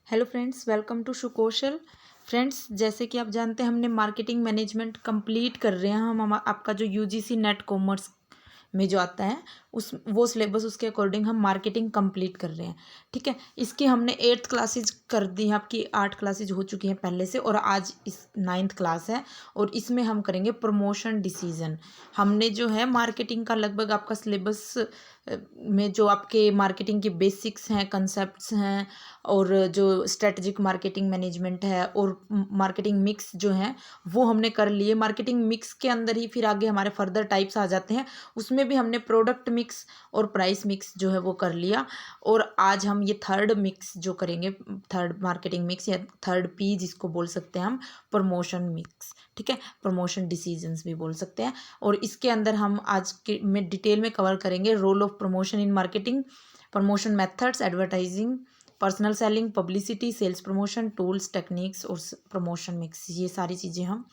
Hello friends, welcome to Sukaushal. Friends, जैसे कि आप जानते हैं हमने मार्केटिंग मैनेजमेंट कंप्लीट कर रहे हैं। हम आपका जो यूजीसी नेट कॉमर्स में जो आता है उस वो सिलेबस उसके अकॉर्डिंग हम मार्केटिंग कंप्लीट कर रहे हैं। ठीक है, इसकी हमने 8th क्लासेज कर दी हैं, आपकी 8 क्लासेज हो चुकी हैं पहले से, और आज इस 9th क्लास है और इसमें हम करेंगे प्रमोशन डिसीजन। हमने जो है मार्केटिंग का लगभग आपका सिलेबस में जो आपके मार्केटिंग के बेसिक्स हैं, कंसेप्ट्स हैं, और जो स्ट्रेटजिक मार्केटिंग मैनेजमेंट है और मार्केटिंग मिक्स जो है वो हमने कर लिए। मार्केटिंग मिक्स के अंदर ही फिर आगे हमारे फर्दर टाइप्स आ जाते हैं, उसमें भी हमने प्रोडक्ट मिक्स और प्राइस मिक्स जो है वो कर लिया। और आज हम ये थर्ड मिक्स जो करेंगे, थर्ड मार्केटिंग मिक्स या थर्ड पी जिसको बोल सकते हैं हम, प्रमोशन मिक्स। ठीक है, प्रमोशन डिसीजंस भी बोल सकते हैं। और इसके अंदर हम आज के में डिटेल में कवर करेंगे role of promotion in marketing, promotion methods, advertising, personal selling, publicity, sales promotion, tools, techniques और प्रमोशन मिक्स। ये सारी चीज़ें हम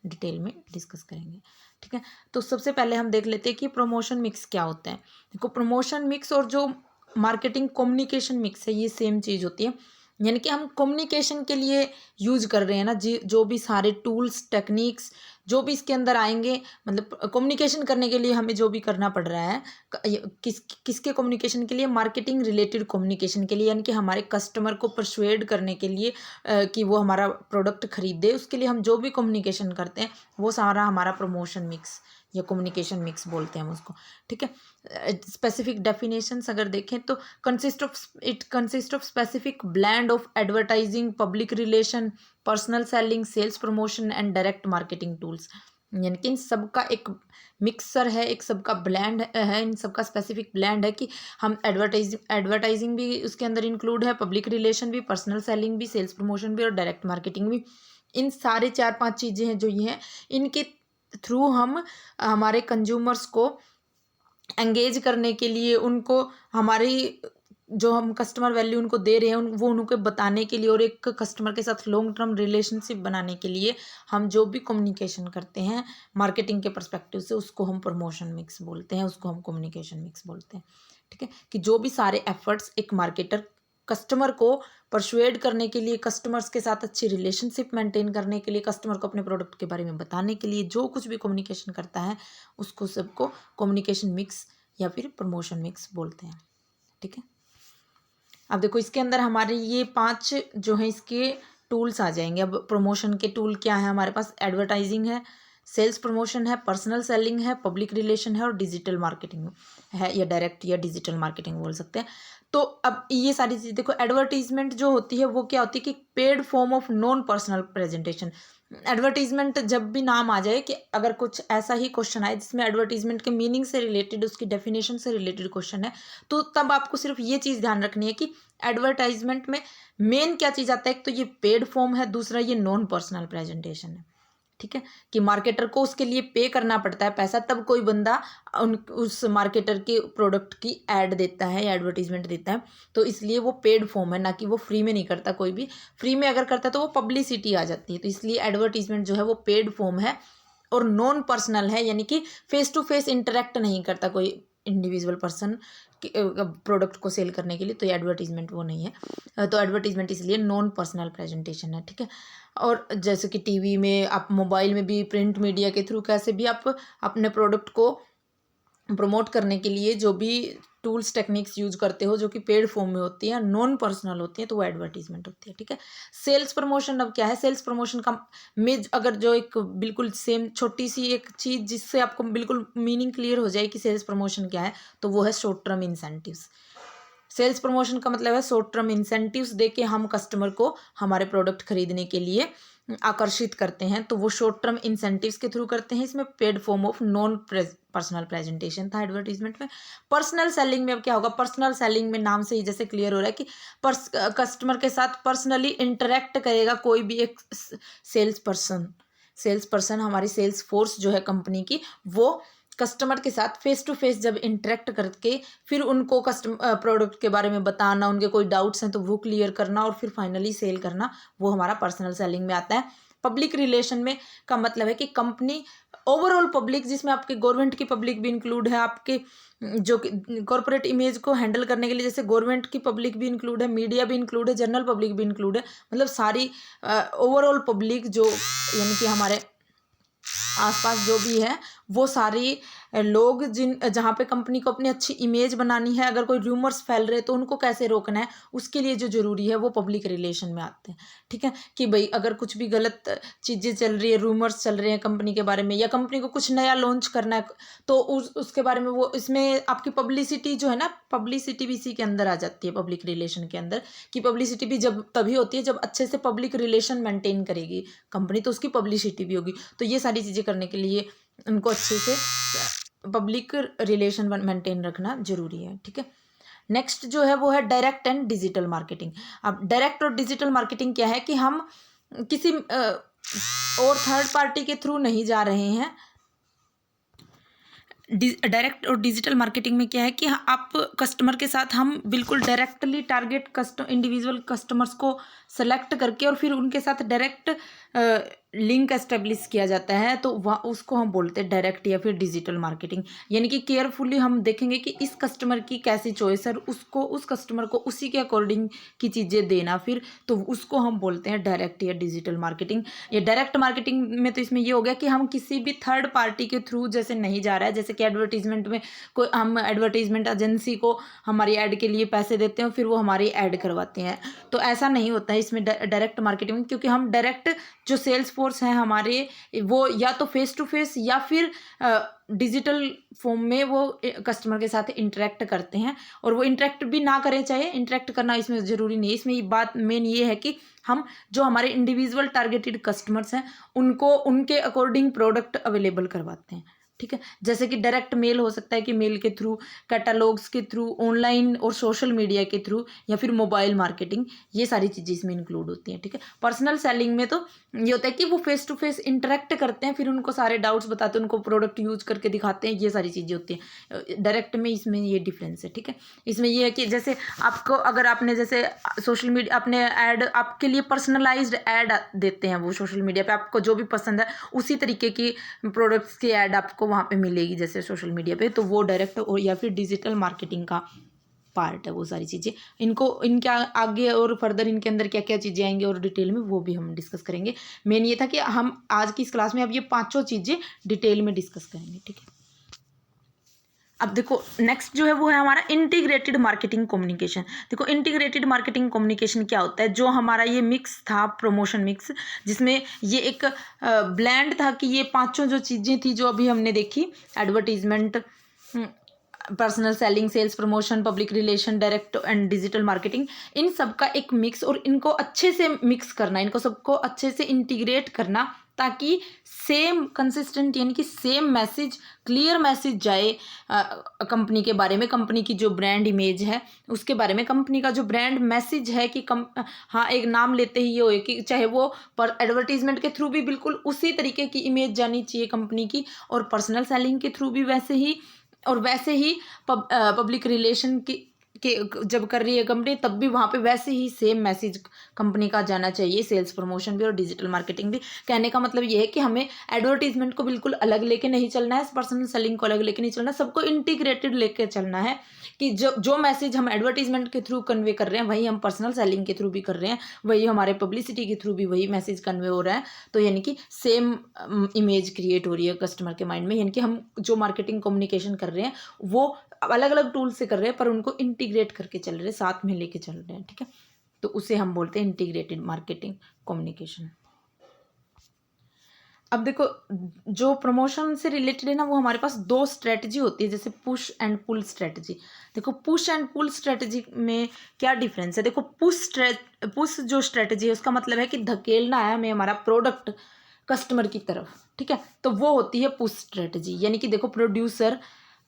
डिटेल में डिस्कस करेंगे। ठीक है, तो सबसे पहले हम देख लेते हैं कि प्रमोशन मिक्स क्या होता है। देखो, प्रमोशन मिक्स और जो मार्केटिंग कम्युनिकेशन मिक्स है ये सेम चीज़ होती है। यानी कि हम कम्युनिकेशन के लिए यूज कर रहे हैं ना जी, जो भी सारे टूल्स, टेक्निक्स जो भी इसके अंदर आएंगे, मतलब कम्युनिकेशन करने के लिए हमें जो भी करना पड़ रहा है, किसके कम्युनिकेशन के लिए, मार्केटिंग रिलेटेड कम्युनिकेशन के लिए, यानी कि हमारे कस्टमर को परसुएड करने के लिए कि वो हमारा प्रोडक्ट खरीदे, उसके लिए हम जो भी कम्युनिकेशन करते हैं वो सारा हमारा प्रमोशन मिक्स या कम्युनिकेशन मिक्स बोलते हैं हम उसको। ठीक है, स्पेसिफिक डेफिनेशंस अगर देखें तो it consist of specific blend of advertising, public relation, personal selling, sales promotion and direct marketing tools. यानी कि इन सबका एक मिक्सर है, एक सबका ब्लैंड है, इन सबका स्पेसिफिक ब्लैंड है कि हम एडवर्टाइजिंग भी उसके अंदर इंक्लूड है, पब्लिक रिलेशन भी, पर्सनल सेलिंग भी, सेल्स प्रमोशन भी और डायरेक्ट मार्केटिंग भी। इन सारे 4-5 चीज़ें हैं जो ये हैं, इनके थ्रू हम हमारे कंज्यूमर्स को एंगेज करने के लिए, उनको हमारी जो हम कस्टमर वैल्यू उनको दे रहे हैं वो उनको बताने के लिए और एक कस्टमर के साथ लॉन्ग टर्म रिलेशनशिप बनाने के लिए हम जो भी कम्युनिकेशन करते हैं मार्केटिंग के पर्सपेक्टिव से, उसको हम प्रमोशन मिक्स बोलते हैं, उसको हम कम्युनिकेशन मिक्स बोलते हैं। ठीक है, कि जो भी सारे एफर्ट्स एक मार्केटर कस्टमर को परसुएड करने के लिए, कस्टमर्स के साथ अच्छी रिलेशनशिप मेंटेन करने के लिए, कस्टमर को अपने प्रोडक्ट के बारे में बताने के लिए जो कुछ भी कम्युनिकेशन करता है उसको सबको कम्युनिकेशन मिक्स या फिर प्रमोशन मिक्स बोलते हैं। ठीक है, अब देखो इसके अंदर हमारे ये 5 जो है इसके टूल्स आ जाएंगे। अब प्रमोशन के टूल क्या है हमारे पास, एडवर्टाइजिंग है, सेल्स प्रमोशन है, पर्सनल सेलिंग है, पब्लिक रिलेशन है और डिजिटल मार्केटिंग है, या डायरेक्ट या डिजिटल मार्केटिंग बोल सकते हैं। तो अब ये सारी चीज़ देखो, एडवर्टीजमेंट जो होती है वो क्या होती है कि paid form of non personal presentation. Advertisement जब भी नाम आ जाए, कि अगर कुछ ऐसा ही क्वेश्चन आए जिसमें एडवर्टीजमेंट के मीनिंग से रिलेटेड, उसकी डेफिनेशन से रिलेटेड क्वेश्चन है, तो तब आपको सिर्फ ये चीज़ ध्यान रखनी है कि एडवर्टाइजमेंट में मेन क्या चीज़ आता है। एक तो ये पेड फॉर्म है, दूसरा ये नॉन पर्सनल प्रेजेंटेशन है। ठीक है, कि मार्केटर को उसके लिए पे करना पड़ता है पैसा, तब कोई बंदा उस मार्केटर के प्रोडक्ट की ऐड देता है या एडवर्टीजमेंट देता है, तो इसलिए वो पेड फॉर्म है, ना कि वो फ्री में नहीं करता। कोई भी फ्री में अगर करता है तो वो पब्लिसिटी आ जाती है, तो इसलिए एडवर्टीजमेंट जो है वो पेड फॉर्म है और नॉन पर्सनल है, यानी कि फेस टू फेस इंटरेक्ट नहीं करता कोई इंडिविजुअल पर्सन प्रोडक्ट को सेल करने के लिए, तो ये एडवर्टीजमेंट वो नहीं है। तो एडवर्टीजमेंट इसलिए नॉन पर्सनल प्रेजेंटेशन है। ठीक है, और जैसे कि टीवी में, आप मोबाइल में भी, प्रिंट मीडिया के थ्रू कैसे भी आप अपने प्रोडक्ट को प्रमोट करने के लिए जो भी टूल्स टेक्निक्स यूज करते हो जो कि पेड फॉर्म में होती है, नॉन पर्सनल होती है, तो वो एडवर्टीजमेंट होती है। ठीक है, सेल्स प्रमोशन अब क्या है, सेल्स प्रमोशन का में अगर जो एक बिल्कुल सेम छोटी सी एक चीज़ जिससे आपको बिल्कुल मीनिंग क्लियर हो जाए कि सेल्स प्रमोशन क्या है, तो वो है short term incentives. Sales promotion का मतलब है शॉर्ट टर्म इंसेंटिव्स देके हम कस्टमर को हमारे प्रोडक्ट खरीदने के लिए आकर्षित करते हैं, तो वो शॉर्ट टर्म इंसेंटिव्स के थ्रू करते हैं। इसमें paid form of non personal presentation था एडवर्टीजमेंट में। पर्सनल सेलिंग में अब क्या होगा, पर्सनल सेलिंग में नाम से ही जैसे क्लियर हो रहा है कि कस्टमर के साथ पर्सनली इंटरेक्ट करेगा कोई भी एक सेल्स पर्सन हमारी सेल्स फोर्स जो है कंपनी की, वो कस्टमर के साथ फेस टू फेस जब इंटरेक्ट करके फिर उनको प्रोडक्ट के बारे में बताना, उनके कोई डाउट्स हैं तो वो क्लियर करना और फिर फाइनली सेल करना, वो हमारा पर्सनल सेलिंग में आता है। पब्लिक रिलेशन में का मतलब है कि कंपनी ओवरऑल पब्लिक, जिसमें आपके गवर्नमेंट की पब्लिक भी इंक्लूड है, आपके जो कॉर्पोरेट इमेज को हैंडल करने के लिए जैसे गवर्नमेंट की पब्लिक भी इंक्लूड है, मीडिया भी इंक्लूड है, जनरल पब्लिक भी इंक्लूड है, मतलब सारी ओवरऑल पब्लिक जो यानी कि हमारे आसपास जो भी है वो सारे लोग जहाँ पे कंपनी को अपनी अच्छी इमेज बनानी है, अगर कोई रूमर्स फैल रहे तो उनको कैसे रोकना है, उसके लिए जो जरूरी है वो पब्लिक रिलेशन में आते हैं। ठीक है, कि भाई अगर कुछ भी गलत चीज़ें चल रही है, रूमर्स चल रहे हैं कंपनी के बारे में, या कंपनी को कुछ नया लॉन्च करना है, तो उसके बारे में वो इसमें आपकी पब्लिसिटी जो है ना, पब्लिसिटी भी इसी के अंदर आ जाती है, पब्लिक रिलेशन के अंदर। कि पब्लिसिटी भी जब तभी होती है जब अच्छे से पब्लिक रिलेशन मेंटेन करेगी कंपनी, तो उसकी पब्लिसिटी भी होगी। तो ये सारी चीज़ें करने के लिए उनको अच्छे से पब्लिक रिलेशन मेंटेन रखना जरूरी है। ठीक है, नेक्स्ट जो है वो है डायरेक्ट एंड डिजिटल मार्केटिंग। अब डायरेक्ट और डिजिटल मार्केटिंग क्या है कि हम किसी और थर्ड पार्टी के थ्रू नहीं जा रहे हैं। डायरेक्ट और डिजिटल मार्केटिंग में क्या है कि आप कस्टमर के साथ हम बिल्कुल डायरेक्टली टारगेट इंडिविजुअल कस्टमर्स को सेलेक्ट करके और फिर उनके साथ डायरेक्ट लिंक एस्टेब्लिश किया जाता है, तो वह उसको हम बोलते हैं डायरेक्ट या फिर डिजिटल मार्केटिंग। यानी कि केयरफुली हम देखेंगे कि इस कस्टमर की कैसी चॉइस है, उसको उस कस्टमर को उसी के अकॉर्डिंग की चीज़ें देना, फिर तो उसको हम बोलते हैं डायरेक्ट या डिजिटल मार्केटिंग। ये डायरेक्ट मार्केटिंग में तो इसमें ये हो गया कि हम किसी भी थर्ड पार्टी के थ्रू जैसे नहीं जा रहा है, जैसे कि एडवर्टीजमेंट में कोई हम एडवर्टीजमेंट एजेंसी को हमारी ऐड के लिए पैसे देते हैं, फिर वो हमारी ऐड करवाते हैं, तो ऐसा नहीं होता है इसमें डायरेक्ट मार्केटिंग, क्योंकि हम डायरेक्ट जो सेल्स फोर्स है हमारे, वो या तो फेस टू फेस या फिर डिजिटल फॉर्म में वो कस्टमर के साथ इंटरेक्ट करते हैं, और वो इंटरेक्ट भी ना करें, चाहे इंटरेक्ट करना इसमें ज़रूरी नहीं है। इसमें ये बात मेन ये है कि हम जो हमारे इंडिविजुअल टारगेटेड कस्टमर्स हैं उनको उनके अकॉर्डिंग प्रोडक्ट अवेलेबल करवाते हैं। ठीक है, जैसे कि डायरेक्ट मेल हो सकता है कि मेल के थ्रू, कैटलॉग्स के थ्रू, ऑनलाइन और सोशल मीडिया के थ्रू, या फिर मोबाइल मार्केटिंग, ये सारी चीज़ें इसमें इंक्लूड होती हैं। ठीक है, पर्सनल सेलिंग में तो ये होता है कि वो फेस टू फेस इंटरेक्ट करते हैं, फिर उनको सारे डाउट्स बताते हैं, उनको प्रोडक्ट यूज करके दिखाते हैं, ये सारी चीज़ें होती हैं। डायरेक्ट में इसमें ये डिफरेंस है। ठीक है, इसमें ये है कि जैसे आपको अगर आपने जैसे सोशल मीडिया अपने ऐड आपके लिए पर्सनलाइज्ड ऐड देते हैं, वो सोशल मीडिया पे आपको जो भी पसंद है उसी तरीके की प्रोडक्ट्स की ऐड आपको वहाँ पे मिलेगी जैसे सोशल मीडिया पे, तो वो डायरेक्ट और या फिर डिजिटल मार्केटिंग का पार्ट है वो सारी चीज़ें। इनको इनके आगे और फर्दर इनके अंदर क्या क्या चीज़ें आएंगी और डिटेल में वो भी हम डिस्कस करेंगे। मेन ये था कि हम आज की इस क्लास में अब ये पांचों चीज़ें डिटेल में डिस्कस करेंगे। ठीक है, अब देखो नेक्स्ट जो है वो है हमारा इंटीग्रेटेड मार्केटिंग कम्युनिकेशन। देखो इंटीग्रेटेड मार्केटिंग कम्युनिकेशन क्या होता है, जो हमारा ये मिक्स था प्रमोशन मिक्स, जिसमें ये एक ब्लेंड था कि ये पांचों जो चीज़ें थी जो अभी हमने देखी, advertisement, personal selling, sales promotion, public relation, direct and digital marketing, इन सब का एक मिक्स, और इनको अच्छे से मिक्स करना, इनको सबको अच्छे से इंटीग्रेट करना, ताकि सेम कंसिस्टेंट यानी कि सेम मैसेज, क्लियर मैसेज जाए कंपनी के बारे में, कंपनी की जो ब्रांड इमेज है उसके बारे में, कंपनी का जो ब्रांड मैसेज है कि हाँ एक नाम लेते ही ये हो कि चाहे वो पर एडवर्टीजमेंट के थ्रू भी बिल्कुल उसी तरीके की इमेज जानी चाहिए कंपनी की, और पर्सनल सेलिंग के थ्रू भी वैसे ही, और वैसे ही पब्लिक रिलेशन के जब कर रही है कंपनी तब भी वहाँ पे वैसे ही सेम मैसेज कंपनी का जाना चाहिए, सेल्स प्रमोशन भी और डिजिटल मार्केटिंग भी। कहने का मतलब ये है कि हमें एडवर्टीजमेंट को बिल्कुल अलग लेके नहीं चलना है, पर्सनल सेलिंग को अलग लेके नहीं चलना है, सबको इंटीग्रेटेड लेके चलना है, कि जो मैसेज हम एडवर्टीजमेंट के थ्रू कन्वे कर रहे हैं वही हम पर्सनल सेलिंग के थ्रू भी कर रहे हैं, वही हमारे पब्लिसिटी के थ्रू भी वही मैसेज कन्वे हो रहा है, तो यानी कि सेम इमेज क्रिएट हो रही है कस्टमर के माइंड में। यानी कि हम जो मार्केटिंग कम्युनिकेशन कर रहे हैं वो अलग अलग टूल से कर रहे हैं, पर उनको इंटीग्रेट करके चल रहे हैं, साथ में लेके चल रहे हैं। ठीक है, तो उसे हम बोलते हैं इंटीग्रेटेड मार्केटिंग कम्युनिकेशन। अब देखो जो प्रमोशन से रिलेटेड है ना, वो हमारे पास दो स्ट्रेटजी होती है, जैसे पुश एंड पुल स्ट्रेटजी। देखो पुश एंड पुल स्ट्रेटजी में क्या डिफरेंस है। देखो पुश जो स्ट्रेटजी है उसका मतलब है कि धकेलना है हमें हमारा प्रोडक्ट कस्टमर की तरफ। ठीक है, तो वो होती है पुश स्ट्रेटजी। यानी कि देखो प्रोड्यूसर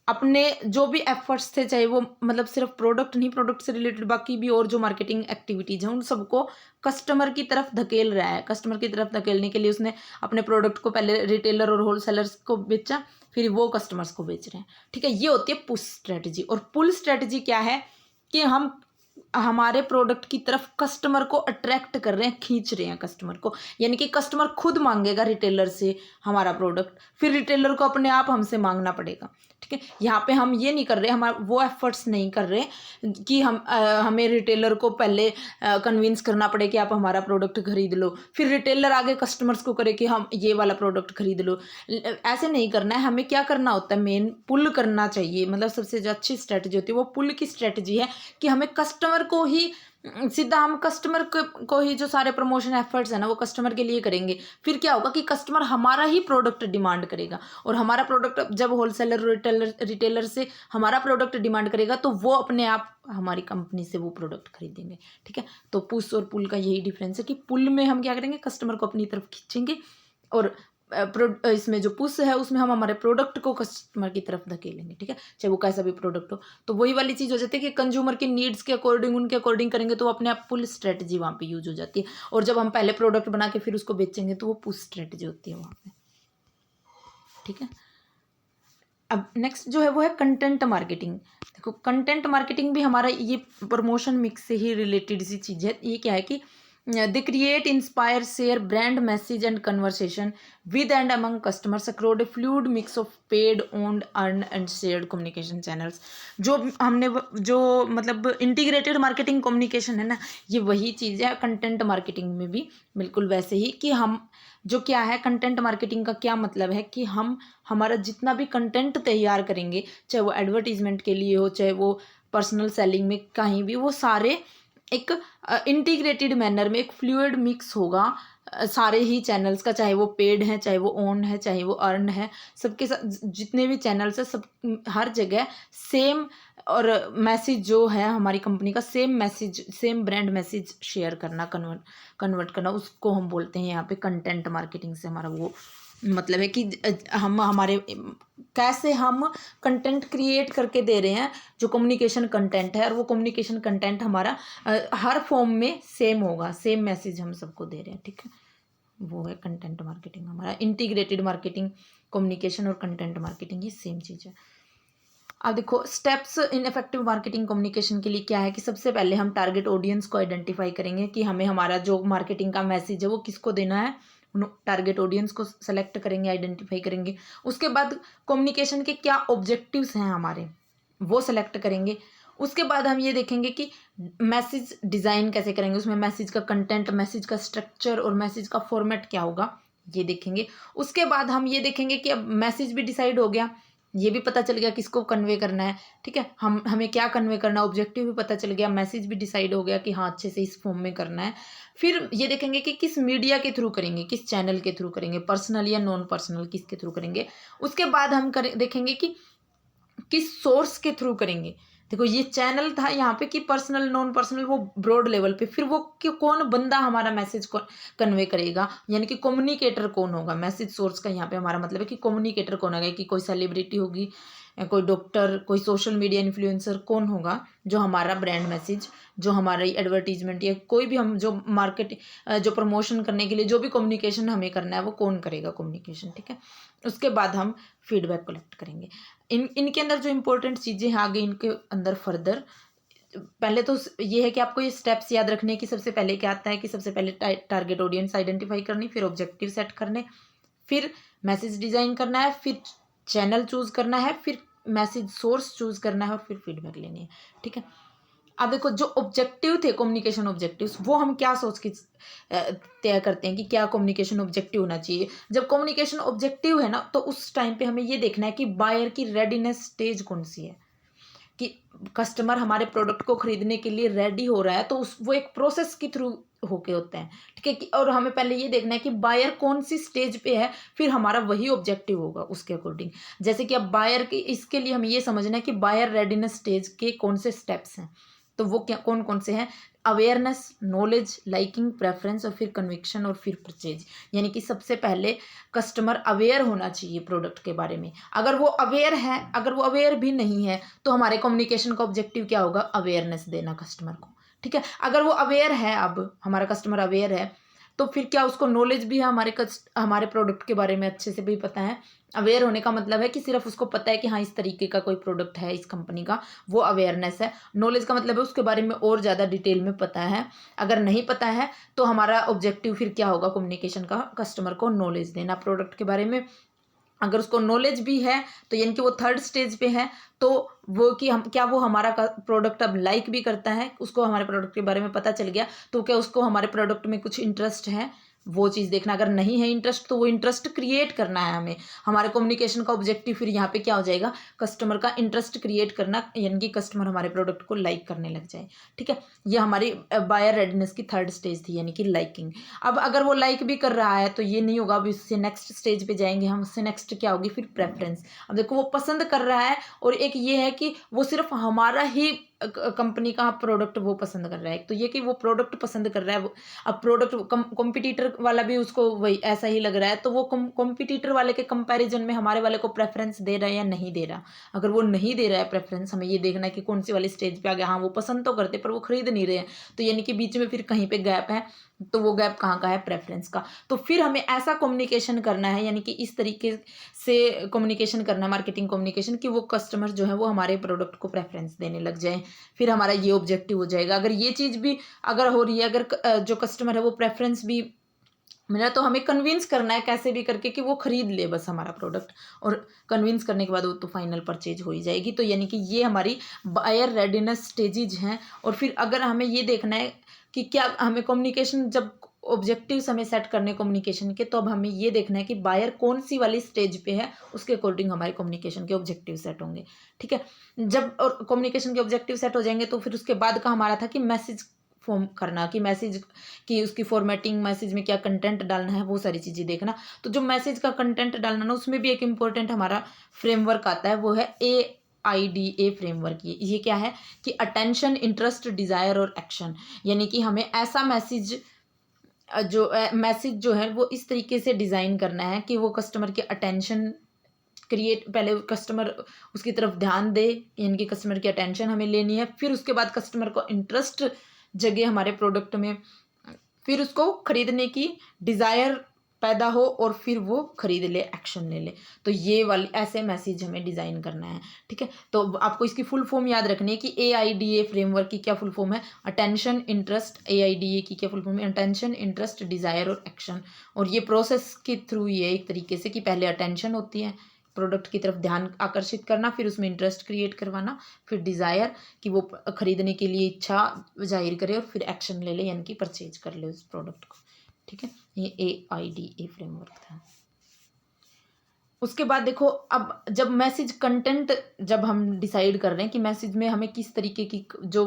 अपने जो भी एफर्ट्स थे, चाहे वो मतलब सिर्फ प्रोडक्ट नहीं, प्रोडक्ट से रिलेटेड बाकी भी और जो मार्केटिंग एक्टिविटीज हैं उन सबको कस्टमर की तरफ धकेल रहा है। कस्टमर की तरफ धकेलने के लिए उसने अपने प्रोडक्ट को पहले रिटेलर और होलसेलर्स को बेचा, फिर वो कस्टमर्स को बेच रहे हैं। ठीक है, ये होती है पुश स्ट्रेटजी। और पुल स्ट्रेटजी क्या है कि हम हमारे प्रोडक्ट की तरफ कस्टमर को अट्रैक्ट कर रहे हैं, खींच रहे हैं कस्टमर को, यानी कि कस्टमर खुद मांगेगा रिटेलर से हमारा प्रोडक्ट, फिर रिटेलर को अपने आप हमसे मांगना पड़ेगा। ठीक है, यहाँ पे हम ये नहीं कर रहे, हमारा वो एफर्ट्स नहीं कर रहे कि हमें रिटेलर को पहले कन्विंस करना पड़े कि आप हमारा प्रोडक्ट खरीद लो, फिर रिटेलर आगे कस्टमर्स को करे कि हम ये वाला प्रोडक्ट खरीद लो। ऐसे नहीं करना है, हमें क्या करना होता है, मेन पुल करना चाहिए। मतलब सबसे जो अच्छी स्ट्रेटजी होती है वो पुल की स्ट्रेटजी है कि हमें कस्टमर को ही सीधा, हम कस्टमर को ही जो सारे प्रमोशन एफर्ट्स है ना वो कस्टमर के लिए करेंगे। फिर क्या होगा कि कस्टमर हमारा ही प्रोडक्ट डिमांड करेगा, और हमारा प्रोडक्ट जब होलसेलर रिटेलर से हमारा प्रोडक्ट डिमांड करेगा तो वो अपने आप हमारी कंपनी से वो प्रोडक्ट खरीदेंगे। ठीक है, तो पुश और पुल का यही डिफरेंस है कि पुल में हम क्या करेंगे, कस्टमर को अपनी तरफ खींचेंगे, और इसमें जो पुश है उसमें हम हमारे प्रोडक्ट को कस्टमर की तरफ धकेलेंगे। ठीक है, चाहे वो कैसा भी प्रोडक्ट हो। तो वही वाली चीज़ हो जाती है कि कंज्यूमर की नीड्स के अकॉर्डिंग, उनके अकॉर्डिंग करेंगे तो वो अपने आप पुल स्ट्रेटजी वहाँ पे यूज हो जाती है, और जब हम पहले प्रोडक्ट बना के फिर उसको बेचेंगे तो वो पुश स्ट्रेटजी होती है वहाँ पे। ठीक है, अब नेक्स्ट जो है वो है कंटेंट मार्केटिंग। देखो कंटेंट मार्केटिंग भी हमारा ये प्रमोशन मिक्स से ही रिलेटेड सी चीज़ है। ये क्या है कि they create, inspire, share brand message and conversation with and among customers across A fluid mix of paid, owned, earn and shared communication channels. जो हमने जो मतलब इंटीग्रेटेड मार्केटिंग कम्युनिकेशन है ना, ये वही चीज़ है कंटेंट मार्केटिंग में भी, बिल्कुल वैसे ही कि हम जो क्या है, कंटेंट मार्केटिंग का क्या मतलब है कि हम हमारा जितना भी कंटेंट तैयार करेंगे, चाहे वो एडवर्टीजमेंट के लिए हो, चाहे वो पर्सनल सेलिंग में, कहीं भी, वो सारे एक इंटीग्रेटेड मैनर में, एक फ्लूइड मिक्स होगा सारे ही चैनल्स का, चाहे वो पेड है, चाहे वो ओन है, चाहे वो अर्न है, सबके साथ जितने भी चैनल्स है सब, हर जगह सेम और मैसेज जो है हमारी कंपनी का, same message, same brand message share करना, कन्वर्ट करना, उसको हम बोलते हैं यहाँ पे कंटेंट मार्केटिंग से हमारा वो मतलब है कि हम हमारे कैसे हम कंटेंट क्रिएट करके दे रहे हैं, जो कम्युनिकेशन कंटेंट है, और वो कम्युनिकेशन कंटेंट हमारा हर फॉर्म में सेम होगा, सेम मैसेज हम सबको दे रहे हैं। ठीक है, वो है कंटेंट मार्केटिंग हमारा। इंटीग्रेटेड मार्केटिंग, कम्युनिकेशन और कंटेंट मार्केटिंग ये सेम चीज़ है। अब देखो steps in effective marketing communication के लिए क्या है कि सबसे पहले हम टारगेट ऑडियंस को आइडेंटिफाई करेंगे कि हमें हमारा जो मार्केटिंग का मैसेज है वो किसको देना है, टारगेट ऑडियंस को सेलेक्ट करेंगे, आइडेंटिफाई करेंगे। उसके बाद कम्युनिकेशन के क्या ऑब्जेक्टिव्स हैं हमारे, वो सेलेक्ट करेंगे। उसके बाद हम ये देखेंगे कि मैसेज डिज़ाइन कैसे करेंगे, उसमें मैसेज का कंटेंट, मैसेज का स्ट्रक्चर और मैसेज का फॉर्मेट क्या होगा, ये देखेंगे। उसके बाद हम ये देखेंगे कि अब मैसेज भी डिसाइड हो गया, ये भी पता चल गया किसको कन्वे करना है। ठीक है, हमें क्या कन्वे करना है, ऑब्जेक्टिव भी पता चल गया, मैसेज भी डिसाइड हो गया कि हाँ अच्छे से इस फॉर्म में करना है। फिर ये देखेंगे कि किस मीडिया के थ्रू करेंगे, किस चैनल के थ्रू करेंगे, पर्सनल या नॉन पर्सनल, किसके थ्रू करेंगे। उसके बाद हम देखेंगे कि किस सोर्स के थ्रू करेंगे। देखो ये चैनल था यहाँ पे कि पर्सनल, नॉन पर्सनल, वो ब्रॉड लेवल पे। फिर वो कि कौन बंदा हमारा मैसेज को कन्वे करेगा, यानी कि कम्युनिकेटर कौन होगा। मैसेज सोर्स का यहाँ पे हमारा मतलब है कि कम्युनिकेटर कौन होगा, कि कोई सेलिब्रिटी होगी, कोई डॉक्टर, कोई सोशल मीडिया इन्फ्लुएंसर, कौन होगा जो हमारा ब्रांड मैसेज, जो हमारी एडवर्टीजमेंट या कोई भी हम जो मार्केट, जो प्रमोशन करने के लिए जो भी कम्युनिकेशन हमें करना है वो कौन करेगा कम्युनिकेशन। ठीक है, उसके बाद हम फीडबैक कलेक्ट करेंगे। इनके अंदर जो इंपॉर्टेंट चीज़ें हैं आगे इनके अंदर फर्दर, पहले तो ये है कि आपको ये स्टेप्स याद रखने की। सबसे पहले क्या आता है कि सबसे पहले टारगेट ऑडियंस आइडेंटिफाई करनी, फिर ऑब्जेक्टिव सेट करने, फिर मैसेज डिज़ाइन करना है, फिर चैनल चूज़ करना है, फिर मैसेज सोर्स चूज़ करना है, और फिर फीडबैक लेनी है। ठीक है, अब देखो जो ऑब्जेक्टिव थे कम्युनिकेशन ऑब्जेक्टिव्स, वो हम क्या सोच के तय करते हैं कि क्या कम्युनिकेशन ऑब्जेक्टिव होना चाहिए। जब कम्युनिकेशन ऑब्जेक्टिव है ना, तो उस टाइम पे हमें ये देखना है कि बायर की रेडीनेस स्टेज कौन सी है, कि कस्टमर हमारे प्रोडक्ट को खरीदने के लिए रेडी हो रहा है, तो वो एक प्रोसेस के थ्रू होके होते हैं। ठीक है, कि और हमें पहले ये देखना है कि बायर कौन सी स्टेज पे है, फिर हमारा वही ऑब्जेक्टिव होगा उसके अकॉर्डिंग। जैसे कि अब बायर की, इसके लिए हमें ये समझना है कि बायर रेडीनेस स्टेज के कौन से स्टेप्स हैं, तो वो क्या कौन कौन से हैं। अवेयरनेस, नॉलेज, लाइकिंग, प्रेफरेंस, और फिर कन्विक्शन, और फिर परचेज। यानी कि सबसे पहले कस्टमर अवेयर होना चाहिए प्रोडक्ट के बारे में। अगर वो अवेयर है, अगर वो अवेयर भी नहीं है, तो हमारे कम्युनिकेशन का ऑब्जेक्टिव क्या होगा, अवेयरनेस देना कस्टमर को। ठीक है, अगर वो अवेयर है, अब हमारा कस्टमर अवेयर है, तो फिर क्या उसको नॉलेज भी है हमारे प्रोडक्ट के बारे में अच्छे से भी पता है। अवेयर होने का मतलब है कि सिर्फ उसको पता है कि हाँ इस तरीके का कोई प्रोडक्ट है इस कंपनी का, वो अवेयरनेस है। नॉलेज का मतलब है उसके बारे में और ज़्यादा डिटेल में पता है। अगर नहीं पता है तो हमारा ऑब्जेक्टिव फिर क्या होगा कम्युनिकेशन का, कस्टमर को नॉलेज देना प्रोडक्ट के बारे में। अगर उसको नॉलेज भी है तो यानी कि वो थर्ड स्टेज पे है, तो वो कि हम क्या वो हमारा प्रोडक्ट अब लाइक भी करता है, उसको हमारे प्रोडक्ट के बारे में पता चल गया, तो क्या उसको हमारे प्रोडक्ट में कुछ इंटरेस्ट है, वो चीज़ देखना। अगर नहीं है इंटरेस्ट तो वो इंटरेस्ट क्रिएट करना है हमें। हमारे कम्युनिकेशन का ऑब्जेक्टिव फिर यहाँ पे क्या हो जाएगा, कस्टमर का इंटरेस्ट क्रिएट करना, यानी कि कस्टमर हमारे प्रोडक्ट को लाइक करने लग जाए। ठीक है, ये हमारी बायर रेडनेस की थर्ड स्टेज थी, यानी कि लाइकिंग। अब अगर वो लाइक भी कर रहा है तो ये नहीं होगा, अब इससे नेक्स्ट स्टेज पे जाएंगे हम, उससे नेक्स्ट क्या होगी फिर प्रेफरेंस। अब देखो वो पसंद कर रहा है, और एक ये है कि वो सिर्फ हमारा ही कंपनी का प्रोडक्ट वो पसंद कर रहा है। तो ये कि वो प्रोडक्ट पसंद कर रहा है, अब प्रोडक्ट कॉम्पिटिटर वाला भी उसको वही ऐसा ही लग रहा है, तो वो कॉम्पिटिटर वाले के कंपैरिजन में हमारे वाले को प्रेफरेंस दे रहा है या नहीं दे रहा। अगर वो नहीं दे रहा है प्रेफरेंस, हमें ये देखना है कि कौन सी वाली स्टेज पे आ गया। हाँ वो पसंद तो करते पर वो खरीद नहीं रहे हैं, तो यानी कि बीच में फिर कहीं पे गैप है, तो वो गैप कहाँ का है, प्रेफरेंस का। तो फिर हमें ऐसा कम्युनिकेशन करना है, यानी कि इस तरीके से कम्युनिकेशन करना है, मार्केटिंग कम्युनिकेशन, कि वो कस्टमर जो है वो हमारे प्रोडक्ट को प्रेफरेंस देने लग जाए। फिर हमारा ये ऑब्जेक्टिव हो जाएगा। अगर ये चीज़ भी अगर हो रही है, अगर जो कस्टमर है वो प्रेफरेंस भी मिला, तो हमें कन्विंस करना है कैसे भी करके कि वो खरीद ले बस हमारा प्रोडक्ट, और कन्विंस करने के बाद वो तो फाइनल परचेज हो ही जाएगी। तो यानी कि ये हमारी बायर रेडीनेस स्टेजेज हैं। और फिर अगर हमें ये देखना है कि क्या हमें कम्युनिकेशन, जब ऑब्जेक्टिव्स हमें सेट करने कम्युनिकेशन के, तो अब हमें ये देखना है कि बायर कौन सी वाली स्टेज पे है, उसके अकॉर्डिंग हमारे कम्युनिकेशन के ऑब्जेक्टिव सेट होंगे। ठीक है, जब और कम्युनिकेशन के ऑब्जेक्टिव सेट हो जाएंगे तो फिर उसके बाद का हमारा था कि मैसेज फॉर्म करना, कि मैसेज की उसकी फॉर्मेटिंग, मैसेज में क्या कंटेंट डालना है, वो सारी चीज़ें देखना। तो जो मैसेज का कंटेंट डालना ना, उसमें भी एक इम्पोर्टेंट हमारा फ्रेमवर्क आता है, वो है AIDA फ्रेमवर्क। ये क्या है कि अटेंशन, इंटरेस्ट, डिज़ायर और एक्शन। यानी कि हमें ऐसा मैसेज जो है वो इस तरीके से डिज़ाइन करना है कि वो कस्टमर के अटेंशन क्रिएट, पहले कस्टमर उसकी तरफ ध्यान दे, यानी कि कस्टमर की अटेंशन हमें लेनी है। फिर उसके बाद कस्टमर को इंटरेस्ट जगे हमारे प्रोडक्ट में, फिर उसको खरीदने की डिज़ायर पैदा हो, और फिर वो खरीद ले, एक्शन ले ले। तो ये वाली ऐसे मैसेज हमें डिज़ाइन करना है। ठीक है, तो आपको इसकी फुल फॉर्म याद रखनी है कि AIDA फ्रेमवर्क की क्या फुल फॉर्म है, अटेंशन, इंटरेस्ट। AIDA की क्या फुल फॉर्म है, अटेंशन, इंटरेस्ट, डिज़ायर और एक्शन। और ये प्रोसेस के थ्रू ही है एक तरीके से, कि पहले अटेंशन होती है, प्रोडक्ट की तरफ ध्यान आकर्षित करना, फिर उसमें इंटरेस्ट क्रिएट करवाना, फिर डिज़ायर कि वो खरीदने के लिए इच्छा जाहिर करे, और फिर एक्शन ले ले, यानी कि परचेज कर ले उस प्रोडक्ट को। ठीक है, ये AIDA फ्रेमवर्क था। उसके बाद देखो, अब जब मैसेज कंटेंट जब हम डिसाइड कर रहे हैं कि मैसेज में हमें किस तरीके की, जो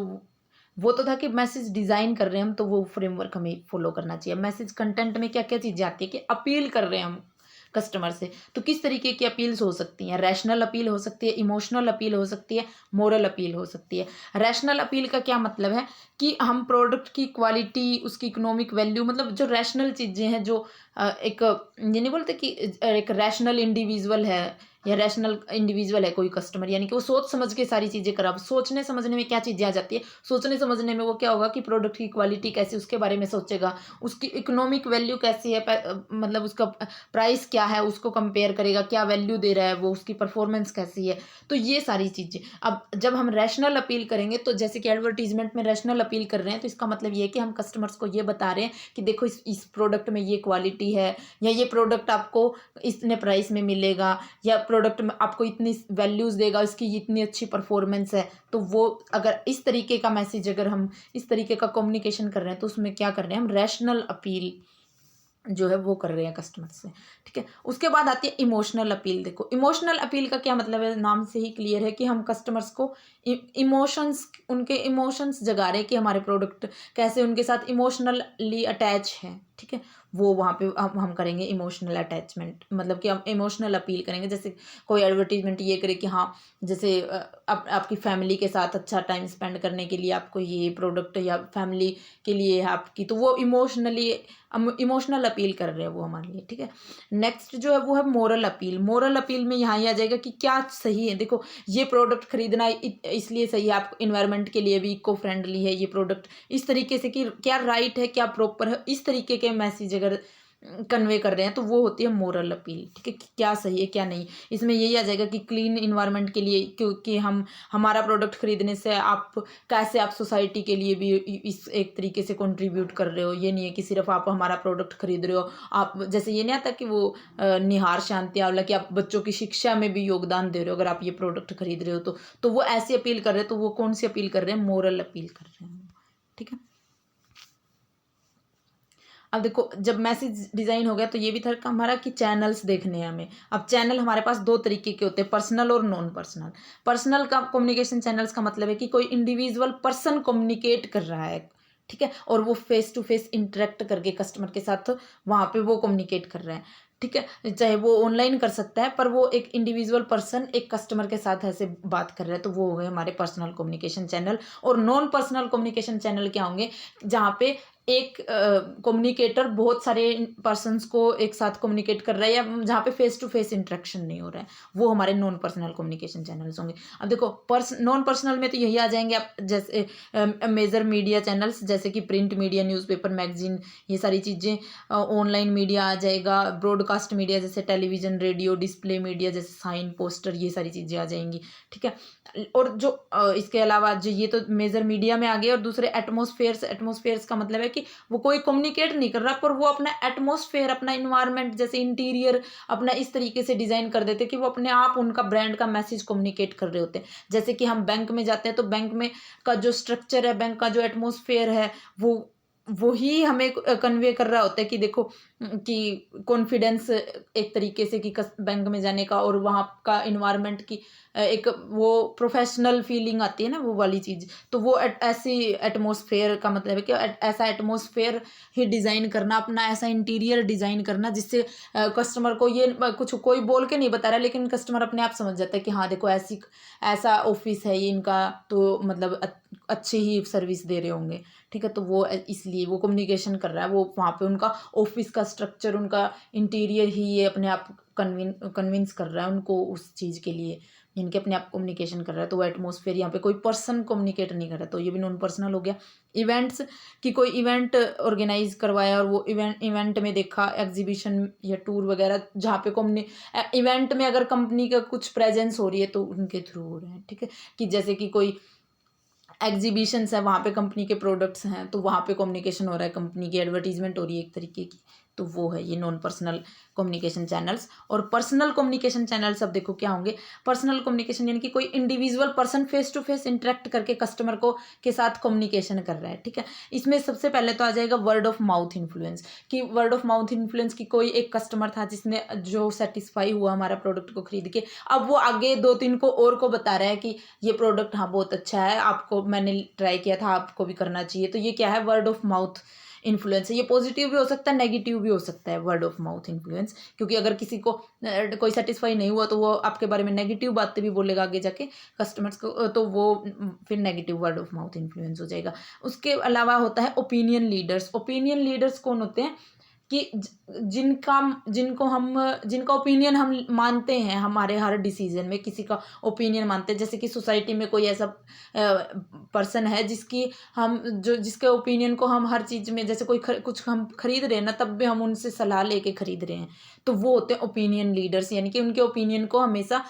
वो तो था कि मैसेज डिज़ाइन कर रहे हैं हम, तो वो फ्रेमवर्क हमें फॉलो करना चाहिए। मैसेज कंटेंट में क्या क्या चीज़ें आती है, कि अपील कर रहे हैं हम कस्टमर से, तो किस तरीके की अपील्स हो सकती हैं। रैशनल अपील हो सकती है, इमोशनल अपील हो सकती है, मोरल अपील हो सकती है। रैशनल अपील का क्या मतलब है कि हम प्रोडक्ट की क्वालिटी, उसकी इकोनॉमिक वैल्यू, मतलब जो रैशनल चीज़ें हैं, जो एक ये नहीं बोलते कि एक रैशनल इंडिविजुअल है, या रैशनल इंडिविजुअल है कोई कस्टमर, यानी कि वो सोच समझ के सारी चीज़ें करा। सोचने समझने में क्या चीज़ें आ जाती है, सोचने समझने में वो क्या होगा कि प्रोडक्ट की क्वालिटी कैसी, उसके बारे में सोचेगा, उसकी इकोनॉमिक वैल्यू कैसी है, मतलब उसका प्राइस क्या है, उसको कंपेयर करेगा, क्या वैल्यू दे रहा है वो, उसकी परफॉर्मेंस कैसी है। तो ये सारी चीज़ें, अब जब हम रैशनल अपील करेंगे, तो जैसे कि एडवर्टीजमेंट में रैशनल अपील कर रहे हैं, तो इसका मतलब ये है कि हम कस्टमर्स को ये बता रहे हैं कि देखो इस प्रोडक्ट में ये क्वालिटी है, या ये प्रोडक्ट आपको इतने प्राइस में मिलेगा, या प्रोडक्ट में आपको इतनी वैल्यूज़ देगा, इसकी इतनी अच्छी परफॉर्मेंस है। तो वो अगर इस तरीके का मैसेज, अगर हम इस तरीके का कम्युनिकेशन कर रहे हैं, तो उसमें क्या कर रहे हैं हम, रैशनल अपील जो है वो कर रहे हैं कस्टमर से। ठीक है, उसके बाद आती है इमोशनल अपील। देखो इमोशनल अपील का क्या मतलब है, नाम से ही क्लियर है कि हम कस्टमर्स को इमोशंस, उनके इमोशंस जगा रहे हैं कि हमारे प्रोडक्ट कैसे उनके साथ इमोशनली अटैच है। ठीक है, वो वहाँ पे हम करेंगे इमोशनल अटैचमेंट, मतलब कि हम इमोशनल अपील करेंगे। जैसे कोई एडवर्टीजमेंट ये करे कि हाँ, जैसे आपकी फैमिली के साथ अच्छा टाइम स्पेंड करने के लिए आपको ये प्रोडक्ट, या फैमिली के लिए है आपकी, तो वो इमोशनल अपील कर रहे हैं वो हमारे लिए। ठीक है, नेक्स्ट जो है वो है मोरल अपील। मोरल अपील में यहाँ ही आ जाएगा कि क्या सही है। देखो ये प्रोडक्ट खरीदना इसलिए सही है, आप इन्वायरमेंट के लिए भी इको फ्रेंडली है ये प्रोडक्ट, इस तरीके से कि क्या राइट है, क्या प्रॉपर है, इस तरीके के मैसेज अगर कन्वे कर रहे हैं तो वो होती है मोरल अपील, ठीक है, कि क्या सही है क्या नहीं। इसमें यही आ जाएगा कि क्लीन इन्वायरमेंट के लिए, क्योंकि हम हमारा प्रोडक्ट खरीदने से आप कैसे आप सोसाइटी के लिए भी इस एक तरीके से कंट्रीब्यूट कर रहे हो। ये नहीं है कि सिर्फ आप हमारा प्रोडक्ट खरीद रहे हो, आप जैसे ये नहीं आता कि वो निहार शांति आंवला कि आप बच्चों की शिक्षा में भी योगदान दे रहे हो अगर आप ये प्रोडक्ट खरीद रहे हो तो वो ऐसी अपील कर रहे हैं। तो वो कौन सी अपील कर रहे हैं? मोरल अपील कर रहे हैं, ठीक है। अब देखो जब मैसेज डिज़ाइन हो गया तो ये भी था हमारा कि चैनल्स देखने हैं हमें। अब चैनल हमारे पास दो तरीके के होते हैं, पर्सनल और नॉन पर्सनल। पर्सनल का कम्युनिकेशन चैनल्स का मतलब है कि कोई इंडिविजुअल पर्सन कम्युनिकेट कर रहा है, ठीक है, और वो फेस टू फेस इंटरेक्ट करके कस्टमर के साथ वहाँ पे वो कम्युनिकेट कर रहे हैं, ठीक है। चाहे वो ऑनलाइन कर सकता है पर वो एक इंडिविजुअल पर्सन एक कस्टमर के साथ ऐसे बात कर रहा है, तो वो हो गए हमारे पर्सनल कम्युनिकेशन चैनल। और नॉन पर्सनल कम्युनिकेशन चैनल क्या होंगे? जहाँ पे एक कम्युनिकेटर बहुत सारे पर्सन्स को एक साथ कम्युनिकेट कर रहा है, या जहाँ पे फेस टू फेस इंटरेक्शन नहीं हो रहा है, वो हमारे नॉन पर्सनल कम्युनिकेशन चैनल्स होंगे। अब देखो नॉन पर्सनल में तो यही आ जाएंगे आप, जैसे मेजर मीडिया चैनल्स जैसे कि प्रिंट मीडिया, न्यूज़पेपर, मैगजीन, ये सारी चीज़ें। ऑनलाइन मीडिया आ जाएगा, ब्रॉडकास्ट मीडिया जैसे टेलीविज़न, रेडियो, डिस्प्ले मीडिया जैसे साइन, पोस्टर, ये सारी चीज़ें आ जाएंगी, ठीक है। और जो इसके अलावा जो ये तो मेजर मीडिया में आ गए, और दूसरे एटमॉस्फेयर्स। एटमॉस्फेयर्स का मतलब है कि वो कोई कम्युनिकेट नहीं कर रहा पर वो अपना एटमॉस्फेयर, अपना इन्वायरमेंट जैसे इंटीरियर अपना इस तरीके से डिज़ाइन कर देते कि वो अपने आप उनका ब्रांड का मैसेज कम्युनिकेट कर रहे होते हैं। जैसे कि हम बैंक में जाते हैं तो बैंक में का जो स्ट्रक्चर है, बैंक का जो एटमॉस्फेयर है, वो ही हमें कन्वे कर रहा होता है कि देखो कि कॉन्फिडेंस एक तरीके से कि बैंक में जाने का, और वहाँ का इन्वायरमेंट की एक वो प्रोफेशनल फीलिंग आती है ना, वो वाली चीज़। तो वो ऐसी एटमॉस्फेयर का मतलब है कि ऐसा एटमॉस्फेयर ही डिज़ाइन करना, अपना ऐसा इंटीरियर डिज़ाइन करना जिससे कस्टमर को ये कुछ कोई बोल के नहीं बता रहा, लेकिन कस्टमर अपने आप समझ जाता है कि हाँ देखो ऐसा ऑफिस है ये इनका, तो मतलब अच्छी ही सर्विस दे रहे होंगे, ठीक है। तो वो इसलिए वो कम्युनिकेशन कर रहा है, वो वहाँ पे उनका ऑफिस का स्ट्रक्चर, उनका इंटीरियर ही ये अपने आप कन्विंस कर रहा है उनको उस चीज़ के लिए, जिनके अपने आप कम्युनिकेशन कर रहा है। तो वो एटमॉस्फेयर यहाँ पे कोई पर्सन कम्युनिकेट नहीं कर रहा, तो ये भी नॉन पर्सनल हो गया। इवेंट्स कि कोई इवेंट ऑर्गेनाइज करवाया और वो इवेंट में देखा एग्जीबिशन या टूर वगैरह, जहाँ पे इवेंट में अगर कंपनी का कुछ प्रेजेंस हो रही है तो उनके थ्रू हो रहे हैं, ठीक है। कि जैसे कि कोई एग्जीबिशंस है, वहाँ पे कंपनी के प्रोडक्ट्स हैं, तो वहाँ पे कम्युनिकेशन हो रहा है, कंपनी की एडवर्टीजमेंट हो रही है एक तरीके की, तो वो है ये नॉन पर्सनल कम्युनिकेशन चैनल्स। और पर्सनल कम्युनिकेशन चैनल्स अब देखो क्या होंगे? पर्सनल कम्युनिकेशन यानी कि कोई individual person face to face interact करके कस्टमर को के साथ कम्युनिकेशन कर रहा है, ठीक है। इसमें सबसे पहले तो आ जाएगा वर्ड ऑफ माउथ इन्फ्लुएंस, कि वर्ड ऑफ माउथ इन्फ्लुएंस की कोई एक कस्टमर था जिसने जो सेटिस्फाई हुआ हमारा प्रोडक्ट को खरीद के, अब वो आगे 2-3 को और को बता रहा है कि ये प्रोडक्ट हाँ बहुत अच्छा है, आपको मैंने ट्राई किया था, आपको भी करना चाहिए। तो ये क्या है? वर्ड ऑफ माउथ इन्फ्लुएंस है। ये पॉजिटिव भी हो सकता है, नेगेटिव भी हो सकता है वर्ड ऑफ माउथ इन्फ्लुएंस, क्योंकि अगर किसी को कोई सेटिस्फाई नहीं हुआ तो वो आपके बारे में नेगेटिव बातें भी बोलेगा आगे जाके कस्टमर्स को, तो वो फिर negative word of mouth influence हो जाएगा। उसके अलावा होता है ओपिनियन लीडर्स। ओपिनियन लीडर्स कौन होते हैं? कि जिनका ओपिनियन हम मानते हैं, हमारे हर डिसीजन में किसी का ओपिनियन मानते हैं। जैसे कि सोसाइटी में कोई ऐसा पर्सन है जिसके ओपिनियन को हम हर चीज़ में, जैसे कुछ हम खरीद रहे हैं ना, तब भी हम उनसे सलाह लेके खरीद रहे हैं, तो वो होते हैं ओपिनियन लीडर्स। यानी कि उनके ओपिनियन को हमेशा